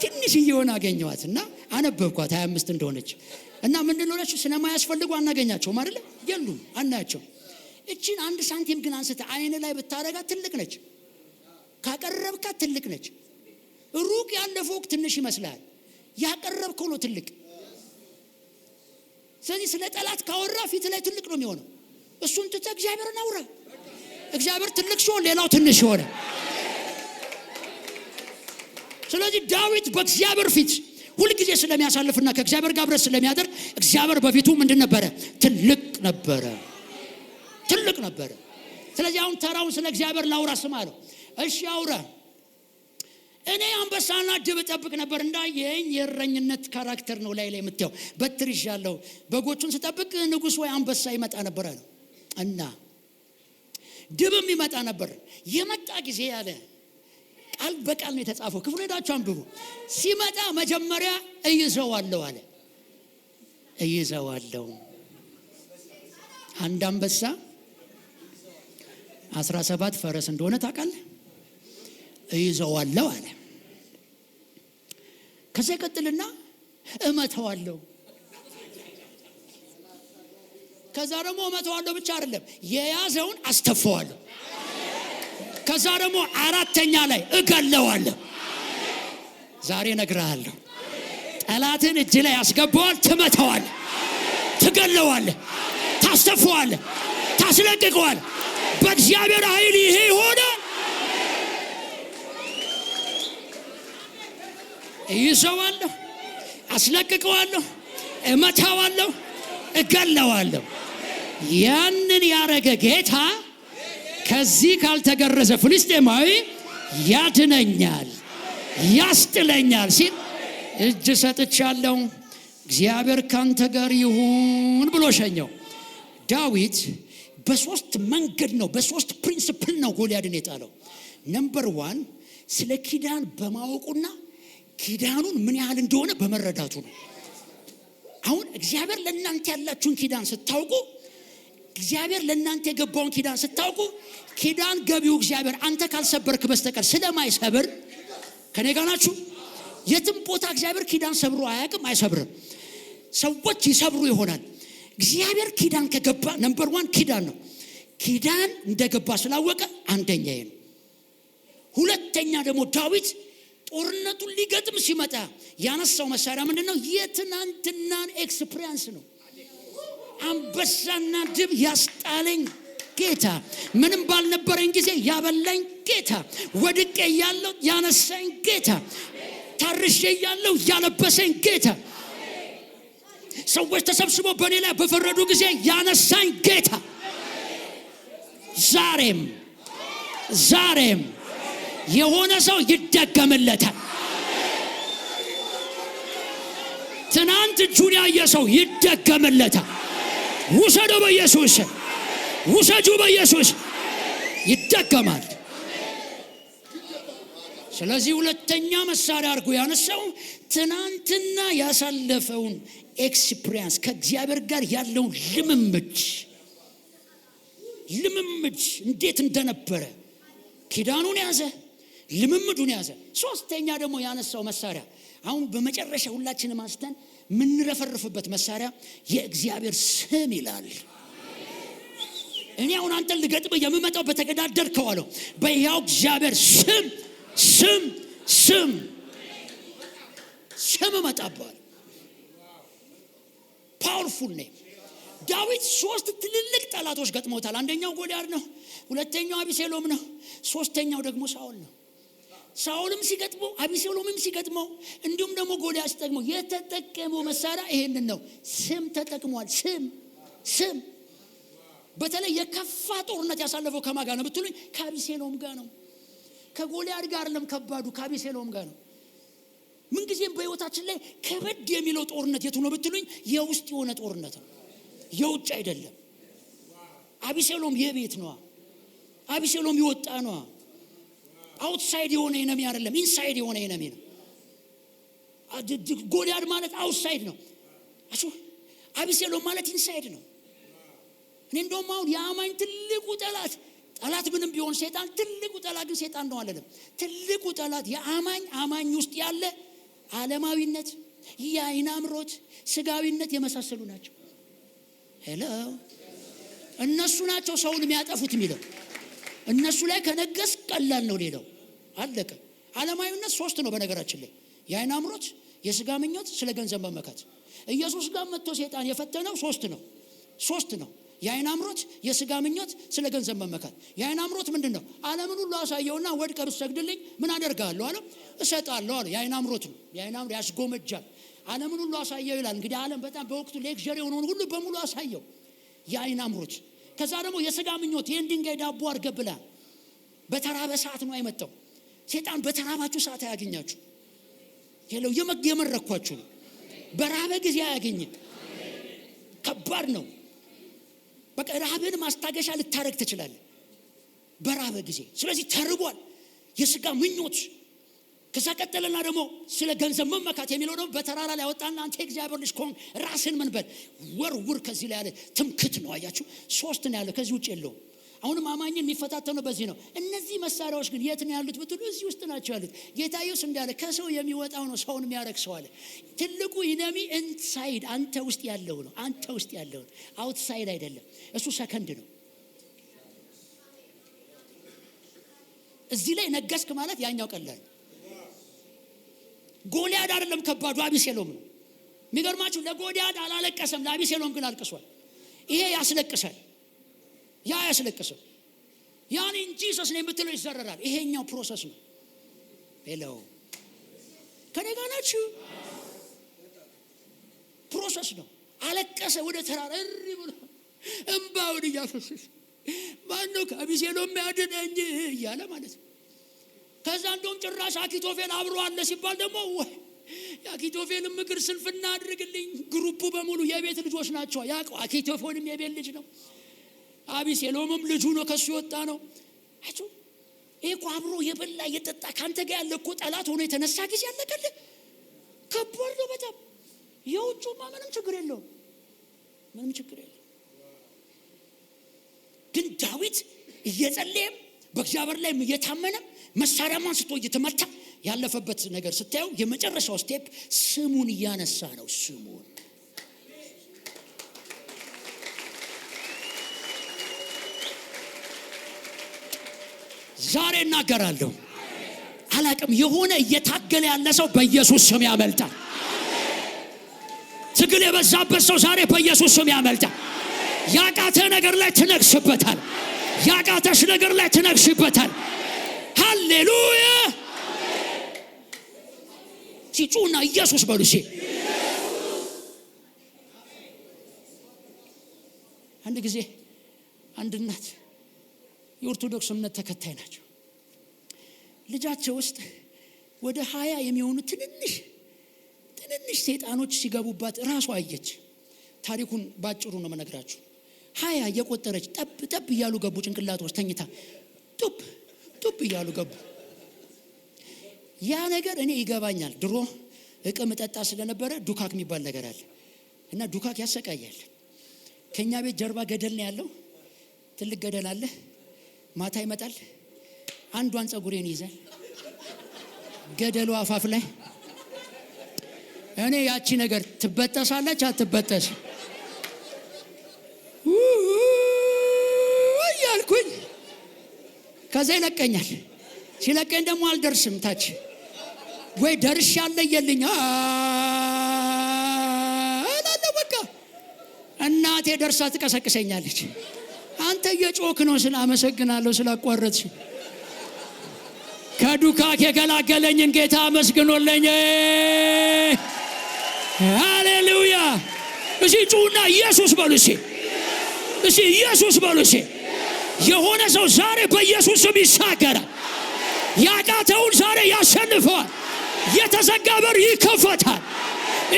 ትንሽ እየሆነ አገኘዋት እና አነበብኳት 25 እንደሆነች እና ምንድን ነው ለሱ ስለማያስፈልጉ አናገኛቸውም አይደለ? የሉም፣ አናያቸው። እቺን 1 ሳንቲም ግን አንስተ አይን ላይ ብታረጋት ትልቅ ነች። ካቀረብካት ትልቅ ነች። ሩቅ ያለ ፎቅ ትንሽ ይመስላል፣ ያቀረብከው ነው ትልቅ። ስለዚህ ስለ ጠላት ካወራ ፊት ላይ ትልቅ ነው የሚሆነው። እሱን ትተህ እግዚአብሔርን አውራ። እግዚአብሔር ትልቅ ሲሆን ሌላው ትንሽ ሆነ። ስለዚህ ዳዊት በእግዚአብሔር ፊት ሁልጊዜ ስለሚያሳልፍና ከእግዚአብሔር ጋር ብረት ስለሚያደርግ እግዚአብሔር በፊቱ ምንድን ነበረ? ትልቅ ነበረ። ስለዚህ አሁን ተራውን ስለ እግዚአብሔር ላውራ ስም አለው። እሺ አውራ። እኔ አንበሳና ድብ ጠብቅ ነበር። እንዳየኝ የእረኝነት ካራክተር ነው ላይ የምትየው። በትር ይዣለሁ፣ በጎቹን ስጠብቅ ንጉሥ ወይ አንበሳ ይመጣ ነበር አለ እና ድብም ይመጣ ነበር። የመጣ ጊዜ ያለ ቃል በቃል ነው የተጻፈው። ክፍሉ ሄዳችሁ አንብቡ። ሲመጣ መጀመሪያ እይዘዋለሁ አለ። እይዘዋለሁ። አንድ አንበሳ 17 ፈረስ እንደሆነ ታውቃለህ? እይዘዋለሁ አለ። ከዛ ይቀጥልና እመተዋለሁ። ከዛ ደግሞ እመተዋለሁ ብቻ አይደለም፣ የያዘውን አስተፋዋለሁ። ከዛ ደግሞ አራተኛ ላይ እገለዋለሁ። ዛሬ እነግርሃለሁ፣ ጠላትን እጅ ላይ ያስገባዋል፣ ትመተዋለህ፣ ትገለዋለህ፣ ታስተፋዋለህ፣ ታስለቅቀዋለህ። በእግዚአብሔር ኃይል ይሄ ሆነ። እይዘዋለሁ፣ አስለቅቀዋለሁ፣ እመታዋለሁ፣ እገለዋለሁ። ያንን ያረገ ጌታ ከዚህ ካልተገረዘ ፍልስጤማዊ ያድነኛል፣ ያስጥለኛል ሲል እጅ ሰጥቻለሁ፣ እግዚአብሔር ካንተ ጋር ይሁን ብሎ ሸኘው። ዳዊት በሶስት መንገድ ነው፣ በሶስት ፕሪንሲፕል ነው ጎልያድን የጣለው። ነምበር 1 ስለ ኪዳን በማወቁና ኪዳኑን ምን ያህል እንደሆነ በመረዳቱ ነው። አሁን እግዚአብሔር ለእናንተ ያላችሁን ኪዳን ስታውቁ፣ እግዚአብሔር ለእናንተ የገባውን ኪዳን ስታውቁ፣ ኪዳን ገቢው እግዚአብሔር አንተ ካልሰበርክ በስተቀር ስለማይሰብር፣ ከኔ ጋር ናችሁ? የትም ቦታ እግዚአብሔር ኪዳን ሰብሮ አያውቅም፣ አይሰብርም። ሰዎች ይሰብሩ ይሆናል። እግዚአብሔር ኪዳን ከገባ ነምበር 1 ኪዳን ነው። ኪዳን እንደገባ ስላወቀ አንደኛዬ ነው። ሁለተኛ ደግሞ ዳዊት ጦርነቱን ሊገጥም ሲመጣ ያነሳው መሳሪያ ምንድነው? የትናንትናን ኤክስፒሪየንስ ነው። አንበሳና ድብ ያስጣለኝ ጌታ፣ ምንም ባልነበረኝ ጊዜ ያበላኝ ጌታ፣ ወድቄ ያለው ያነሳኝ ጌታ፣ ታርሼ ያለው ያለበሰኝ ጌታ፣ ሰዎች ተሰብስበው በእኔ ላይ በፈረዱ ጊዜ ያነሳኝ ጌታ ዛሬም የሆነ ሰው ይደገምለታል። ትናንት እጁን ያየ ሰው ይደገምለታል። ውሰዱ በኢየሱስ፣ ውሰጁ በኢየሱስ፣ ይደገማል። ስለዚህ ሁለተኛ መሳሪያ አድርጎ ያነሳው ትናንትና ያሳለፈውን ኤክስፒሪየንስ፣ ከእግዚአብሔር ጋር ያለውን ልምምድ እንዴት እንደነበረ ኪዳኑን ያዘ፣ ልምምዱን ያዘ። ሶስተኛ ደግሞ ያነሳው መሳሪያ አሁን በመጨረሻ ሁላችንም አንስተን ምንረፈርፍበት መሳሪያ የእግዚአብሔር ስም ይላል። እኔ አሁን አንተን ልገጥም የምመጣው በተገዳደርከው አለው በሕያው እግዚአብሔር ስም መጣባል። ፓወርፉል ኔም። ዳዊት 3 ትልልቅ ጠላቶች ገጥሞታል። አንደኛው ጎልያድ ነው፣ ሁለተኛው አቢሴሎም ነው፣ ሶስተኛው ደግሞ ሳኦል ነው። ሳኦልም ሲገጥመው አቢሴሎምም ሲገጥመው እንዲሁም ደግሞ ጎልያድ ሲገጥመው የተጠቀመው መሳሪያ ይሄንን ነው። ስም ተጠቅሟል። ስም በተለይ የከፋ ጦርነት ያሳለፈው ከማን ጋር ነው ብትሉኝ፣ ከአቢሴሎም ጋር ነው። ከጎልያድ ጋር አይደለም ከባዱ፣ ከአቢሴሎም ጋር ነው። ምን ጊዜም በህይወታችን ላይ ከበድ የሚለው ጦርነት የቱ ነው ብትሉኝ፣ የውስጥ የሆነ ጦርነት ነው፣ የውጭ አይደለም። አቢሴሎም የቤት ነው። አቢሴሎም ይወጣ ነው። አውትሳይድ የሆነ ኢነሚ አይደለም፣ ኢንሳይድ የሆነ ኢነሚ ነው። ጎልያድ ማለት አውትሳይድ ነው። አቢሴሎም ማለት ኢንሳይድ ነው። እኔ እንደውም አሁን የአማኝ ትልቁ ጠላት ምንም ቢሆን ሰይጣን፣ ትልቁ ጠላት ግን ሰይጣን ነው አይደለም። ትልቁ ጠላት አማኝ ውስጥ ያለ ዓለማዊነት፣ የዓይን አምሮት፣ ስጋዊነት የመሳሰሉ ናቸው። ሄሎ እነሱ ናቸው ሰውን የሚያጠፉት የሚለው። እነሱ ላይ ከነገስ ቀላል ነው። ሌላው አለቀ። ዓለማዊነት 3 ነው በነገራችን ላይ፣ የዓይን አምሮት፣ የስጋ ምኞት፣ ስለ ገንዘብ መመካት። ኢየሱስ ጋር መጥቶ ሰይጣን የፈተነው 3 ነው። የዓይን አምሮት፣ የስጋ ምኞት፣ ስለ ገንዘብ መመካት። የዓይን አምሮት ምንድነው? ዓለምን ሁሉ አሳየውና ወድቀ ብትሰግድልኝ ምን አደርጋለሁ አለ? እሰጣለሁ አለ። የዓይን አምሮት ነው። የዓይን አምሮት ያስጎመጃል። ዓለምን ሁሉ አሳየው ይላል። እንግዲህ ዓለም በጣም በወቅቱ ሌክዠሪ የሆነውን ሁሉ በሙሉ አሳየው። የዓይን አምሮት ከዛ ደግሞ የሥጋ ምኞት ይሄን ድንጋይ ዳቦ አድርገህ ብላ። በተራበ ሰዓት ነው አይመጣው። ሰይጣን በተራባችሁ ሰዓት አያገኛችሁ። የለው የመረኳችሁ ነው። በራበ ጊዜ አያገኝም። ከባድ ነው። በቃ ረሃብን ማስታገሻ ልታረግ ትችላለህ በራበ ጊዜ። ስለዚህ ተርቧል የሥጋ ምኞት። ከዛ ቀጠለና ደግሞ ስለ ገንዘብ መመካት የሚለው ደግሞ በተራራ ላይ ያወጣና አንተ እግዚአብሔር ልጅ ከሆንክ ራስን ምን በል ወርውር ከዚህ ላይ ያለ ትምክት ነው። አያችሁ 3 ነው ያለው፣ ከዚህ ውጭ የለውም። አሁንም አማኝን የሚፈታተነው በዚህ ነው። እነዚህ መሳሪያዎች ግን የት ነው ያሉት ብትሉ እዚህ ውስጥ ናቸው ያሉት። ጌታ ኢየሱስ እንዳለ ከሰው የሚወጣው ነው ሰውን የሚያረክሰው አለ። ትልቁ ኢነሚ ኢንሳይድ አንተ ውስጥ ያለው ነው። አንተ ውስጥ ያለው ነው፣ አውትሳይድ አይደለም። እሱ ሰከንድ ነው። እዚህ ላይ ነገስክ ማለት ያኛው ቀላል። ጎልያድ አይደለም ከባዱ፣ አቢሴሎም ነው። የሚገርማችሁ ለጎልያድ አላለቀሰም፣ ለአቢሴሎም ግን አልቅሷል። ይሄ ያስለቅሳል፣ ያ ያስለቅሰው። ያን እንጂ ኢየሱስ ነው የምትለው ይዘረራል። ይሄኛው ፕሮሰስ ነው። ሄሎ ከኔ ጋር ናችሁ? ፕሮሰስ ነው። አለቀሰ ወደ ተራራ እሪ ብሎ እንባውን እያፈሰሰ ማነው ከአቢሴሎም ያድነኝ እያለ ማለት ነው። ከዛ እንደውም ጭራሽ አኪቶፌል አብሮ አለ ሲባል ደግሞ ወይ የአኪቶፌል ምክር ስንፍና አድርግልኝ። ግሩፑ በሙሉ የቤት ልጆች ናቸው። ያውቀው አኪቶፌልም የቤት ልጅ ነው፣ አቢሴሎምም ልጁ ነው፣ ከሱ የወጣ ነው። አቹ እኮ አብሮ የበላ የጠጣ ካንተ ጋር ያለ እኮ ጠላት ሆኖ የተነሳ ጊዜ ያለቀልህ ከባድ ነው በጣም። የውጭማ ምንም ችግር የለውም፣ ምንም ችግር የለውም። ግን ዳዊት እየጸለየም በእግዚአብሔር ላይ እየታመነ መሳሪያም አንስቶ እየተመታ ያለፈበት ነገር ስታዩ የመጨረሻው ስቴፕ ስሙን እያነሳ ነው። ስሙን ዛሬ እናገራለሁ። አላቅም የሆነ እየታገለ ያለ ሰው በኢየሱስ ስም ያመልጣል። ትግል የበዛበት ሰው ዛሬ በኢየሱስ ስም ያመልጣል። ያቃተ ነገር ላይ ትነግስበታል። ያቃተሽ ነገር ላይ ትነግስበታል። ሃሌሉያ! ሲጩና ኢየሱስ በሉሲ። አንድ ጊዜ አንድ እናት የኦርቶዶክስ እምነት ተከታይ ናቸው። ልጃቸው ውስጥ ወደ 20 የሚሆኑ ትንንሽ ሰይጣኖች ሲገቡባት ራሷ አየች። ታሪኩን ባጭሩ ነው መነግራችሁ። 20 እየቆጠረች ጠብ እያሉ ገቡ። ጭንቅላቷ ውስጥ ተኝታ ጡብ እያሉ ገቡ። ያ ነገር እኔ ይገባኛል። ድሮ እቅም ጠጣ ስለነበረ ዱካክ የሚባል ነገር አለ እና ዱካክ ያሰቃያል። ከኛ ቤት ጀርባ ገደል ነው ያለው፣ ትልቅ ገደል አለ። ማታ ይመጣል፣ አንዷን ጸጉሬን ይዛል ገደሉ አፋፍ ላይ። እኔ ያቺ ነገር ትበጠሳለች አትበጠስ ያልኩኝ ከዛ ይለቀኛል። ሲለቀኝ ደግሞ አልደርስም ታች ወይ ደርሻለሁ የለኝ አላለ። በቃ እናቴ ደርሳ ትቀሰቅሰኛለች። አንተ የጮክ ነው ስላመሰግናለሁ ስላቋረጥሽ። ከዱካክ የገላገለኝን ጌታ አመስግኖልኝ። ሃሌሉያ! እሺ ጩና ኢየሱስ በሉሲ። እሺ ኢየሱስ በሉሲ። የሆነ ሰው ዛሬ በኢየሱስ ስም ይሻገራል። ያቃተውን ዛሬ ያሸንፈዋል። የተዘጋ በር ይከፈታል።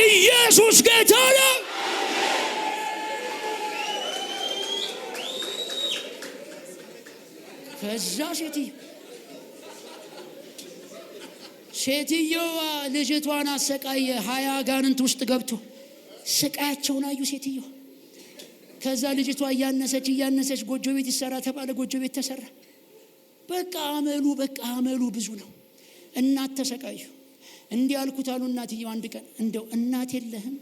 ኢየሱስ ጌታ ነው። ከዛ ሴትዮዋ ልጅቷን አሰቃየ። 20 አጋንንት ውስጥ ገብቶ ስቃያቸውን አዩ ሴትዮዋ። ከዛ ልጅቷ እያነሰች ጎጆ ቤት ይሰራ ተባለ። ጎጆ ቤት ተሰራ። በቃ አመሉ ብዙ ነው። እናት ተሰቃዩ። እንዲህ አልኩት አሉ እናትየው አንድ ቀን፣ እንደው እናት የለህም?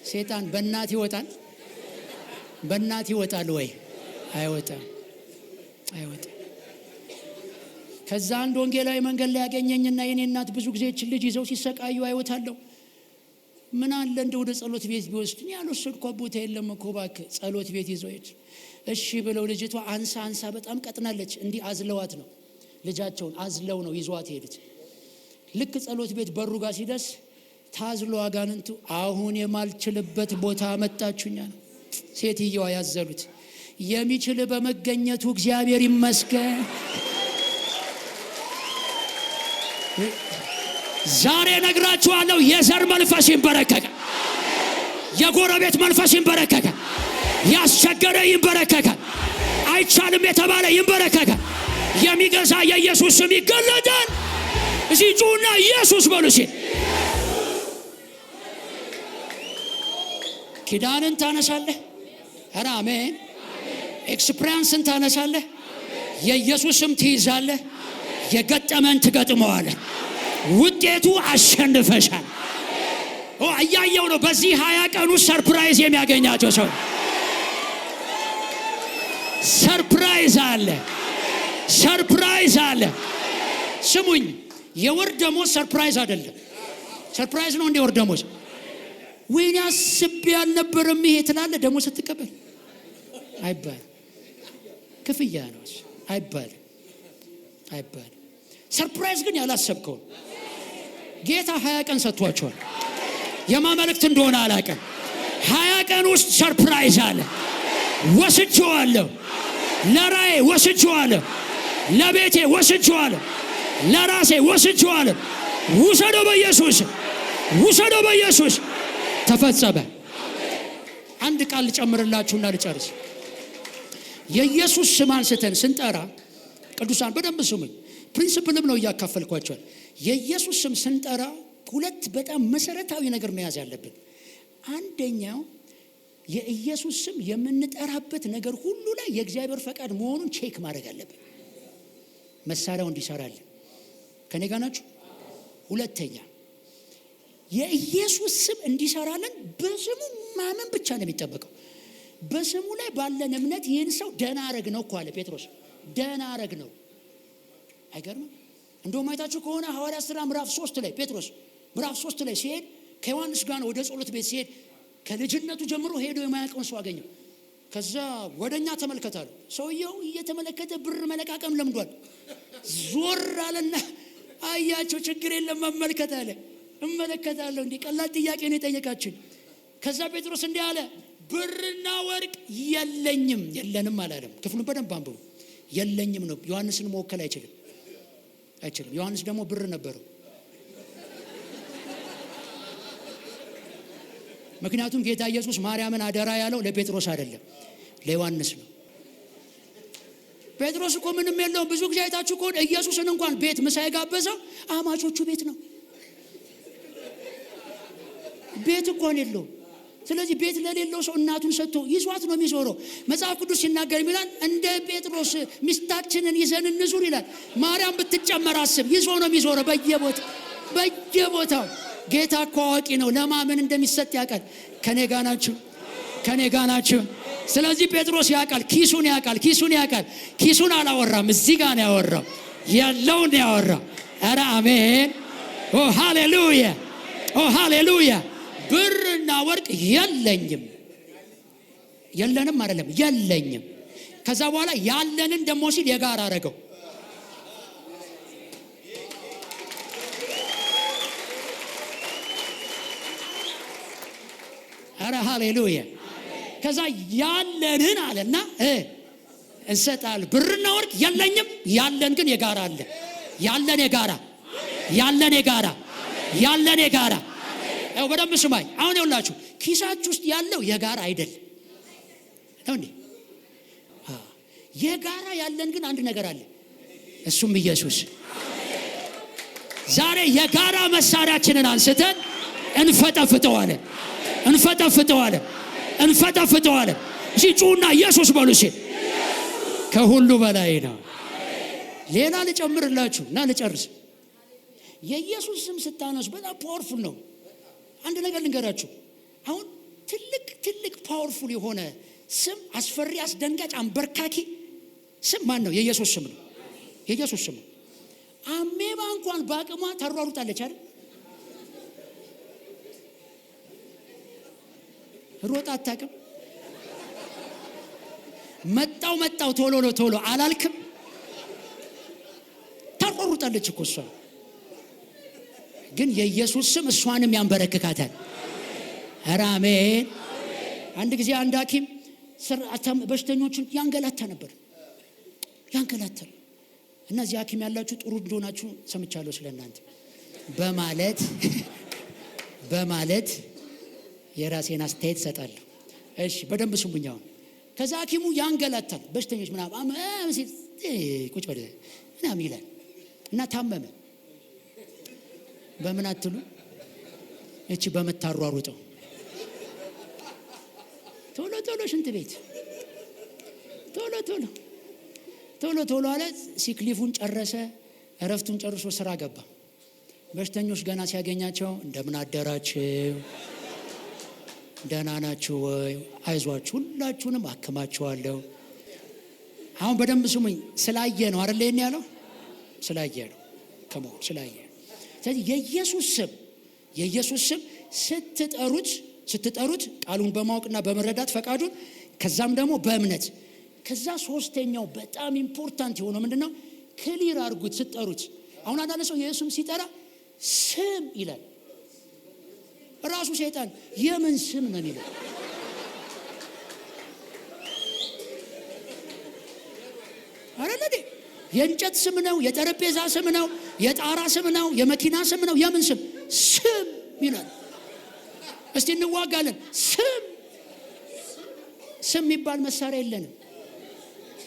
ሰይጣን በእናት ይወጣል? በእናት ይወጣል ወይ? አይወጣም። ከዛ አንድ ወንጌላዊ መንገድ ላይ ያገኘኝና የኔ እናት ብዙ ጊዜ እቺ ልጅ ይዘው ሲሰቃዩ አይወታለሁ። ምን አለ እንደው ወደ ጸሎት ቤት ቢወስድኝ? ያልወሰድኳት ቦታ የለም እኮ እባክህ ጸሎት ቤት ይዘው ሄድ። እሺ ብለው ልጅቷ አንሳ በጣም ቀጥናለች። እንዲህ አዝለዋት ነው ልጃቸውን አዝለው ነው ይዟት ሄዱት። ልክ ጸሎት ቤት በሩ ጋር ሲደርስ ታዝሎ አጋንንቱ አሁን የማልችልበት ቦታ አመጣችሁኛ ነው። ሴትየዋ ያዘሉት የሚችል በመገኘቱ እግዚአብሔር ይመስገን። ዛሬ ነግራችኋለሁ፣ የዘር መንፈስ ይንበረከካል፣ የጎረቤት መንፈስ ይንበረከካል፣ ያስቸገረ ይንበረከካል፣ አይቻልም የተባለ ይንበረከካል። የሚገዛ የኢየሱስ ስም ይገለጣል። እዚህ ጩና ኢየሱስ በሉ ሲል ኪዳንን ታነሳለህ። ኧረ አሜን። ኤክስፕሪያንስን ታነሳለህ። የኢየሱስ ስም ትይዛለህ። የገጠመን ትገጥመዋለህ። ውጤቱ አሸንፈሻል። እያየው ነው። በዚህ 20 ቀን ውስጥ ሰርፕራይዝ የሚያገኛቸው ሰው ሰርፕራይዝ አለ። ሰርፕራይዝ አለ። ስሙኝ፣ የወር ደሞዝ ሰርፕራይዝ አይደለም። ሰርፕራይዝ ነው እንደ ወር ደሞዝ። ወይኔ አስቤ አልነበረም ይሄ ትላለህ። ደሞዝ ስትቀበል አይባልም። ክፍያ ነው አይባልም። ሰርፕራይዝ ግን ያላሰብከው ጌታ 20 ቀን ሰጥቷቸዋል። የማመልክት እንደሆነ አላውቅም። 20 ቀን ውስጥ ሰርፕራይዝ አለ። ወስጄዋለሁ። ለራዬ ወስጄዋለሁ። ለቤቴ ወስጄዋለሁ። ለራሴ ወስጄዋለሁ። ውሰደው በኢየሱስ፣ ውሰደው በኢየሱስ። ተፈጸመ። አንድ ቃል ልጨምርላችሁና ልጨርስ። የኢየሱስ ስም አንስተን ስንጠራ ቅዱሳን በደንብ ስሙኝ። ፕሪንሲፕልም ነው እያካፈልኳቸዋል። የኢየሱስ ስም ስንጠራ ሁለት በጣም መሰረታዊ ነገር መያዝ ያለብን። አንደኛው የኢየሱስ ስም የምንጠራበት ነገር ሁሉ ላይ የእግዚአብሔር ፈቃድ መሆኑን ቼክ ማድረግ አለብን፣ መሳሪያው እንዲሰራልን። ከኔ ጋር ናችሁ? ሁለተኛ የኢየሱስ ስም እንዲሰራልን በስሙ ማመን ብቻ ነው የሚጠበቀው። በስሙ ላይ ባለን እምነት ይህን ሰው ደህና አረግ ነው እኮ አለ ጴጥሮስ። ደህና አረግ ነው። አይገርምም? እንደውም አይታችሁ ከሆነ ሐዋርያት ሥራ ምዕራፍ 3 ላይ ጴጥሮስ ምዕራፍ 3 ላይ ሲሄድ ከዮሐንስ ጋር ወደ ጸሎት ቤት ሲሄድ ከልጅነቱ ጀምሮ ሄዶ የማያውቀውን ሰው አገኘው። ከዛ ወደኛ ተመልከታለሁ። ሰውየው እየተመለከተ ብር መለቃቀም ለምዷል። ዞር አለና አያቸው። ችግር የለም መመልከት አለ። እመለከታለሁ። እንዲህ ቀላል ጥያቄ ነው የጠየቃችን። ከዛ ጴጥሮስ እንዲህ አለ፣ ብርና ወርቅ የለኝም። የለንም አላለም። ክፍሉን በደንብ አንብቡ። የለኝም ነው። ዮሐንስን መወከል አይችልም። ዮሐንስ ደግሞ ብር ነበረው። ምክንያቱም ጌታ ኢየሱስ ማርያምን አደራ ያለው ለጴጥሮስ አይደለም፣ ለዮሐንስ ነው። ጴጥሮስ እኮ ምንም የለውም። ብዙ ጊዜ አይታችሁ ከሆነ ኢየሱስን እንኳን ቤት ምሳ የጋበዘው አማቾቹ ቤት ነው። ቤት እንኳን የለውም። ስለዚህ ቤት ለሌለው ሰው እናቱን ሰጥቶ ይዟት ነው የሚዞረው። መጽሐፍ ቅዱስ ሲናገር ይላል እንደ ጴጥሮስ ሚስታችንን ይዘን እንዙር ይላል። ማርያም ብትጨመር አስብ፣ ይዞ ነው የሚዞረው በየቦታው። ጌታ እኮ አዋቂ ነው፣ ለማመን እንደሚሰጥ ያውቃል። ከኔ ጋር ናችሁ? ስለዚህ ጴጥሮስ ያውቃል፣ ኪሱን ያውቃል። ኪሱን አላወራም፣ እዚህ ጋር ነው ያወራው፣ ያለውን ያወራው። ኧረ አሜን! ኦ ሃሌሉያ! ኦ ሃሌሉያ! ብርና ወርቅ የለኝም። የለንም አይደለም፣ የለኝም። ከዛ በኋላ ያለንን ደሞ ሲል የጋራ አረገው። ኧረ ሃሌሉያ! ከዛ ያለንን አለና እንሰጣል። ብርና ወርቅ የለኝም፣ ያለን ግን የጋራ አለ። ያለን የጋራ ያው በደንብ ስማኝ። አሁን ይኸውላችሁ ኪሳችሁ ውስጥ ያለው የጋራ አይደለም ነው እንዴ? የጋራ ያለን ግን አንድ ነገር አለ፣ እሱም ኢየሱስ። ዛሬ የጋራ መሳሪያችንን አንስተን እንፈጠፍጠዋለን። እሺ ጩና ኢየሱስ በሉ። እሺ ከሁሉ በላይ ነው። ሌላ ልጨምርላችሁ እና ልጨርስ። የኢየሱስ ስም ስታነሱ በጣም ፓወርፉል ነው። አንድ ነገር ልንገራችሁ። አሁን ትልቅ ፓወርፉል የሆነ ስም፣ አስፈሪ፣ አስደንጋጭ፣ አንበርካኪ ስም ማን ነው? የኢየሱስ ስም ነው። የኢየሱስ ስም ነው። አሜባ እንኳን በአቅሟ ታሯሩጣለች አይደል? ሮጣ አታውቅም። መጣው ቶሎ አላልክም። ታሯሩጣለች እኮ እሷ። ግን የኢየሱስ ስም እሷንም ያንበረክካታል። ኧረ አሜን። አንድ ጊዜ አንድ ሐኪም በሽተኞችን ያንገላታ ነበር። ያንገላታል። እነዚህ ሐኪም ያላችሁ ጥሩ እንደሆናችሁ ሰምቻለሁ ስለእናንተ በማለት የራሴን አስተያየት ሰጣለሁ። እሺ በደንብ ስሙኛው። ከዛ ሐኪሙ ያንገላታል በሽተኞች ምናምን ቁጭ በል ምናምን ይላል እና ታመመ። በምን አትሉ? እቺ በመታሯሩጠው ቶሎ ሽንት ቤት ቶሎ አለ። ሲክሊፉን ጨረሰ፣ እረፍቱን ጨርሶ ስራ ገባ። በሽተኞች ገና ሲያገኛቸው እንደምን አደራችሁ፣ ደህና ናችሁ ወይ? አይዟችሁ ሁላችሁንም አክማችኋለሁ። አሁን በደንብ ስሙኝ። ስላየ ነው አይደል ይሄን ያለው? ስላየ ነው። ከመሆን ስላየ። ስለዚህ የኢየሱስ ስም ስትጠሩት ቃሉን በማወቅና በመረዳት ፈቃዱን፣ ከዛም ደግሞ በእምነት። ከዛ ሶስተኛው በጣም ኢምፖርታንት የሆነው ምንድነው? ክሊር አድርጉት ስትጠሩት። አሁን አንዳንድ ሰው የኢየሱስም ሲጠራ ስም ይላል። ራሱ ሰይጣን የምን ስም ነው የሚለው? አረለዴ የእንጨት ስም ነው፣ የጠረጴዛ ስም ነው፣ የጣራ ስም ነው፣ የመኪና ስም ነው። የምን ስም? ስም ይላል። እስቲ እንዋጋለን። ስም የሚባል መሳሪያ የለንም።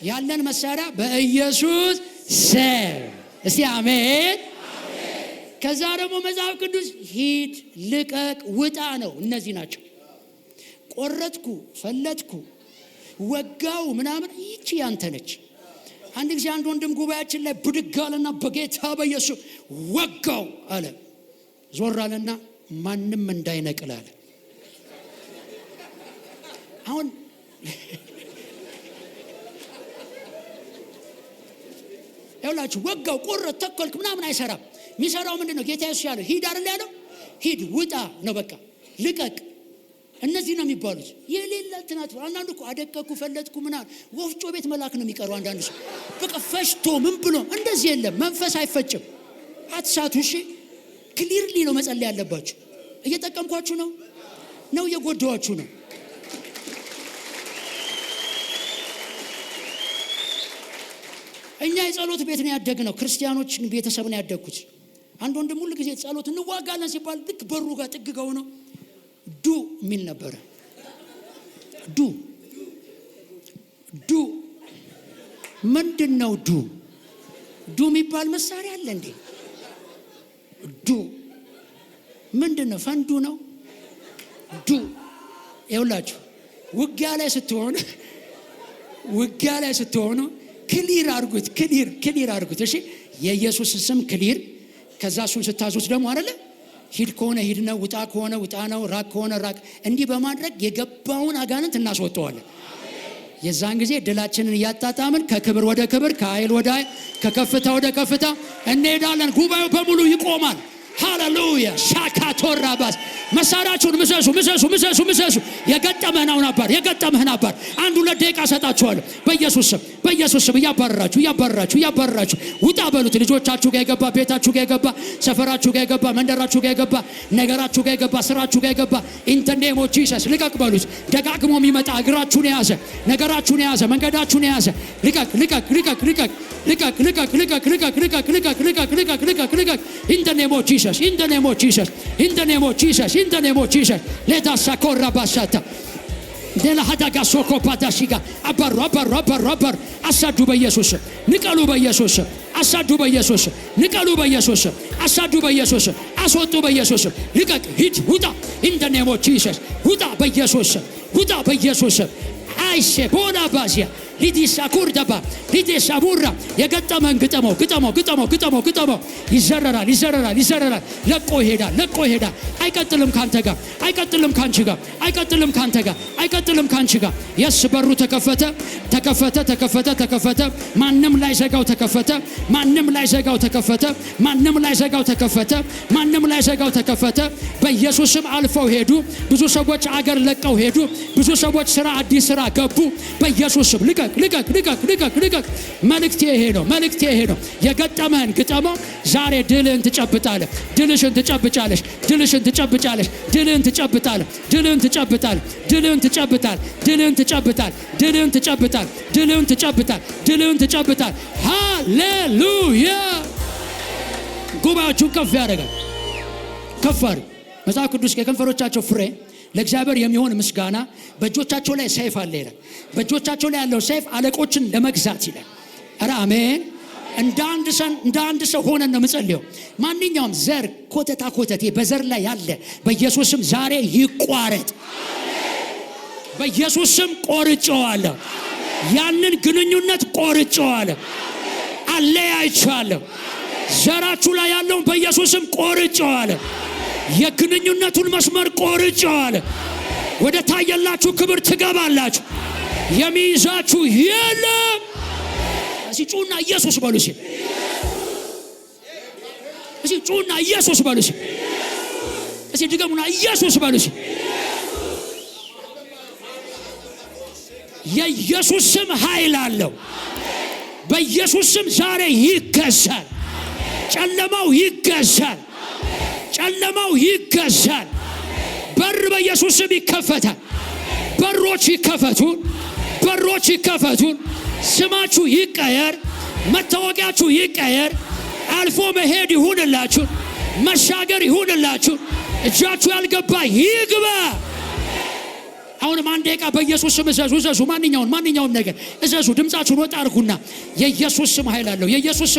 ያለን መሳሪያ በኢየሱስ ስም። እስቲ አሜን። ከዛ ደግሞ መጽሐፍ ቅዱስ ሂድ፣ ልቀቅ፣ ውጣ ነው። እነዚህ ናቸው። ቆረጥኩ፣ ፈለጥኩ፣ ወጋው ምናምን ይቺ ያንተ ነች። አንድ ጊዜ አንድ ወንድም ጉባኤያችን ላይ ብድግ አለና በጌታ በኢየሱስ ወጋው አለ። ዞር አለና ማንም እንዳይነቅል አለ። አሁን ያውላችሁ ወጋው፣ ቆረጥ፣ ተከልክ ምናምን አይሰራም። የሚሰራው ምንድነው? ጌታ ኢየሱስ ያለው ሂድ አይደል ያለው? ሂድ፣ ውጣ ነው በቃ፣ ልቀቅ። እነዚህ ነው የሚባሉት። የሌላ ትናት አንዳንዱ እኮ አደቀኩ፣ ፈለጥኩ ምናምን ወፍጮ ቤት መላክ ነው የሚቀረው። አንዳንዱ ሰው በቃ ፈሽቶ ምን ብሎ እንደዚህ የለም። መንፈስ አይፈጭም። አትሳቱ። እሺ ክሊርሊ ነው መጸለይ ያለባችሁ። እየጠቀምኳችሁ ነው እየጎዳኋችሁ ነው? እኛ የጸሎት ቤት ነው ያደግነው። ክርስቲያኖች ቤተሰብ ነው ያደግኩት። አንድ ወንድም ሁሉ ጊዜ ጸሎት እንዋጋለን ሲባል ልክ በሩ ጋር ጥግጋው ነው ዱ የሚል ነበረ። ዱ ምንድነው? ዱ የሚባል መሳሪያ አለ እንዴ? ዱ ምንድነው? ፈንዱ ነው ዱ። ይኸውላችሁ ውጊያ ላይ ስትሆኑ ክሊር አድርጉት። ክሊር አድርጉት። እሺ የኢየሱስ ስም ክሊር። ከዛ እሱን ስታዙት ደግሞ አይደለ ሂድ ከሆነ ሂድ ነው፣ ውጣ ከሆነ ውጣ ነው፣ ራቅ ከሆነ ራቅ። እንዲህ በማድረግ የገባውን አጋንንት እናስወጣዋለን። የዛን ጊዜ ድላችንን እያጣጣምን ከክብር ወደ ክብር፣ ከኃይል ወደ ኃይል፣ ከከፍታ ወደ ከፍታ እንሄዳለን። ጉባኤው በሙሉ ይቆማል። ሃሌሉያ ሻካቶራባስ መሳሪያችሁን ምሰሱ። የገጠመህን አባር አንድ 2 ደቂቃ ሰጣችኋለሁ። በኢየሱስ ስም እያባረራችሁ ውጣ በሉት። ልጆቻችሁ ጋር የገባ፣ ቤታችሁ ጋር የገባ፣ ሰፈራችሁ ጋር የገባ፣ መንደራችሁ ጋር የገባ፣ ነገራችሁ ጋር የገባ፣ ስራችሁ ጋር የገባ ኢን ዘ ኔም ኦፍ ጂሰስ ልቀቅ በሉት። ደጋግሞ የሚመጣ እግራችሁን የያዘ፣ ነገራችሁን የያዘ፣ መንገዳችሁን የያዘ ልቀቅ ኢን ዘ ኔም ኦፍ ጂሰስ in the name of Jesus let us sakora basata dela hadaga soko padashiga abaru አሳዱ በኢየሱስ ንቀሉ በኢየሱስ አሳዱ በኢየሱስ ንቀሉ በኢየሱስ አሳዱ በኢየሱስ አስወጡ በኢየሱስ ልቀቅ ሂድ ውጣ in the name of Jesus ውጣ በኢየሱስ አይሴ ቦና ባዚያ ሊዲሳ ኩርዳባ ሊዲሳ ቡራ የገጠመን ግጠመው ይዘረራል ለቆ ይሄዳል አይቀጥልም ካንተ ጋር አይቀጥልም ካንቺ ጋር የስ በሩ ተከፈተ ማንም ላይ ዘጋው ተከፈተ በኢየሱስም አልፈው ሄዱ ብዙ ሰዎች አገር ለቀው ሄዱ ብዙ ሰዎች አዲስ ስራ ገቡ በኢየሱስም ልቀቅ ልቀቅ። መልእክቴ ይሄ ነው። የገጠመህን ግጠመው። ዛሬ ድልህን ትጨብጣለህ። ድልሽን ትጨብጫለሽ። ድልህን ትጨብጣል። ሃሌሉያ። ጉባኤያችሁን ከፍ ያደርጋል። ከፍ አድርጉ። መጽሐፍ ቅዱስ ከከንፈሮቻቸው ፍሬ ለእግዚአብሔር የሚሆን ምስጋና በእጆቻቸው ላይ ሰይፍ አለ ይላል። በእጆቻቸው ላይ ያለው ሰይፍ አለቆችን ለመግዛት ይላል። ኧረ አሜን። እንደ አንድ ሰው ሆነን ነው የምጸልየው። ማንኛውም ዘር ኮተቴ በዘር ላይ ያለ በኢየሱስም ዛሬ ይቋረጥ። በኢየሱስም ቆርጬዋለሁ። ያንን ግንኙነት ቆርጬዋለሁ። አለያይቻለሁ። ዘራችሁ ላይ ያለውን በኢየሱስም ቆርጬዋለሁ። የግንኙነቱን መስመር ቆርጬዋለሁ። ወደ ታየላችሁ ክብር ትገባላችሁ። የሚይዛችሁ የለም። ጩና ኢየሱስ በሉ። ጩና ኢየሱስ በሉ። ድገሙና ኢየሱስ በሉ። የኢየሱስ ስም ኃይል አለው። በኢየሱስ ስም ዛሬ ይገዛል። ጨለማው ይገዛል። በር በኢየሱስ ስም ይከፈታል። በሮች ይከፈቱ። ስማችሁ ይቀየር። መታወቂያችሁ ይቀየር። አልፎ መሄድ ይሁንላችሁ። መሻገር ይሁንላችሁ። እጃችሁ ያልገባ ይግባ። አሁንም አንድ ደቂቃ በኢየሱስ ስም እዘዙ። ማንኛውም ነገር እዘዙ። ድምጻችሁን ወጣ አድርጉና የኢየሱስ ስም ኃይል አለው። የኢየሱስ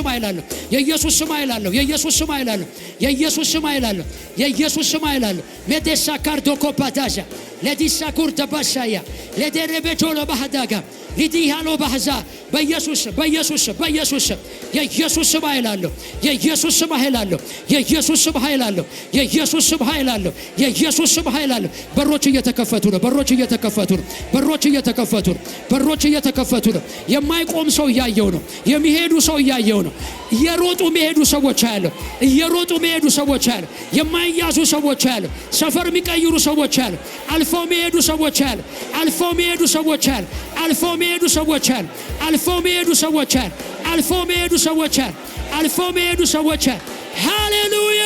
ስም ኃይል አለው። ሜቴሳ ካርዶኮ ፓታሻ ለዲሳ ኩርተ ባሻያ ለደረበቶ ለባህዳጋ ሊዲያሎ ባህዛ በኢየሱስ የኢየሱስ ስም ኃይል አለው። በሮች እየተከፈቱ ነው። የማይቆም ሰው እያየው ነው። የሚሄዱ ሰው እያየው ነው። እየሮጡ የሚሄዱ ሰዎች አያለሁ። የማይያዙ ሰዎች አያለሁ። ሰፈር የሚቀይሩ ሰዎች አያለሁ። አልፈው የሚሄዱ ሰዎች አያለሁ። ሃሌሉያ።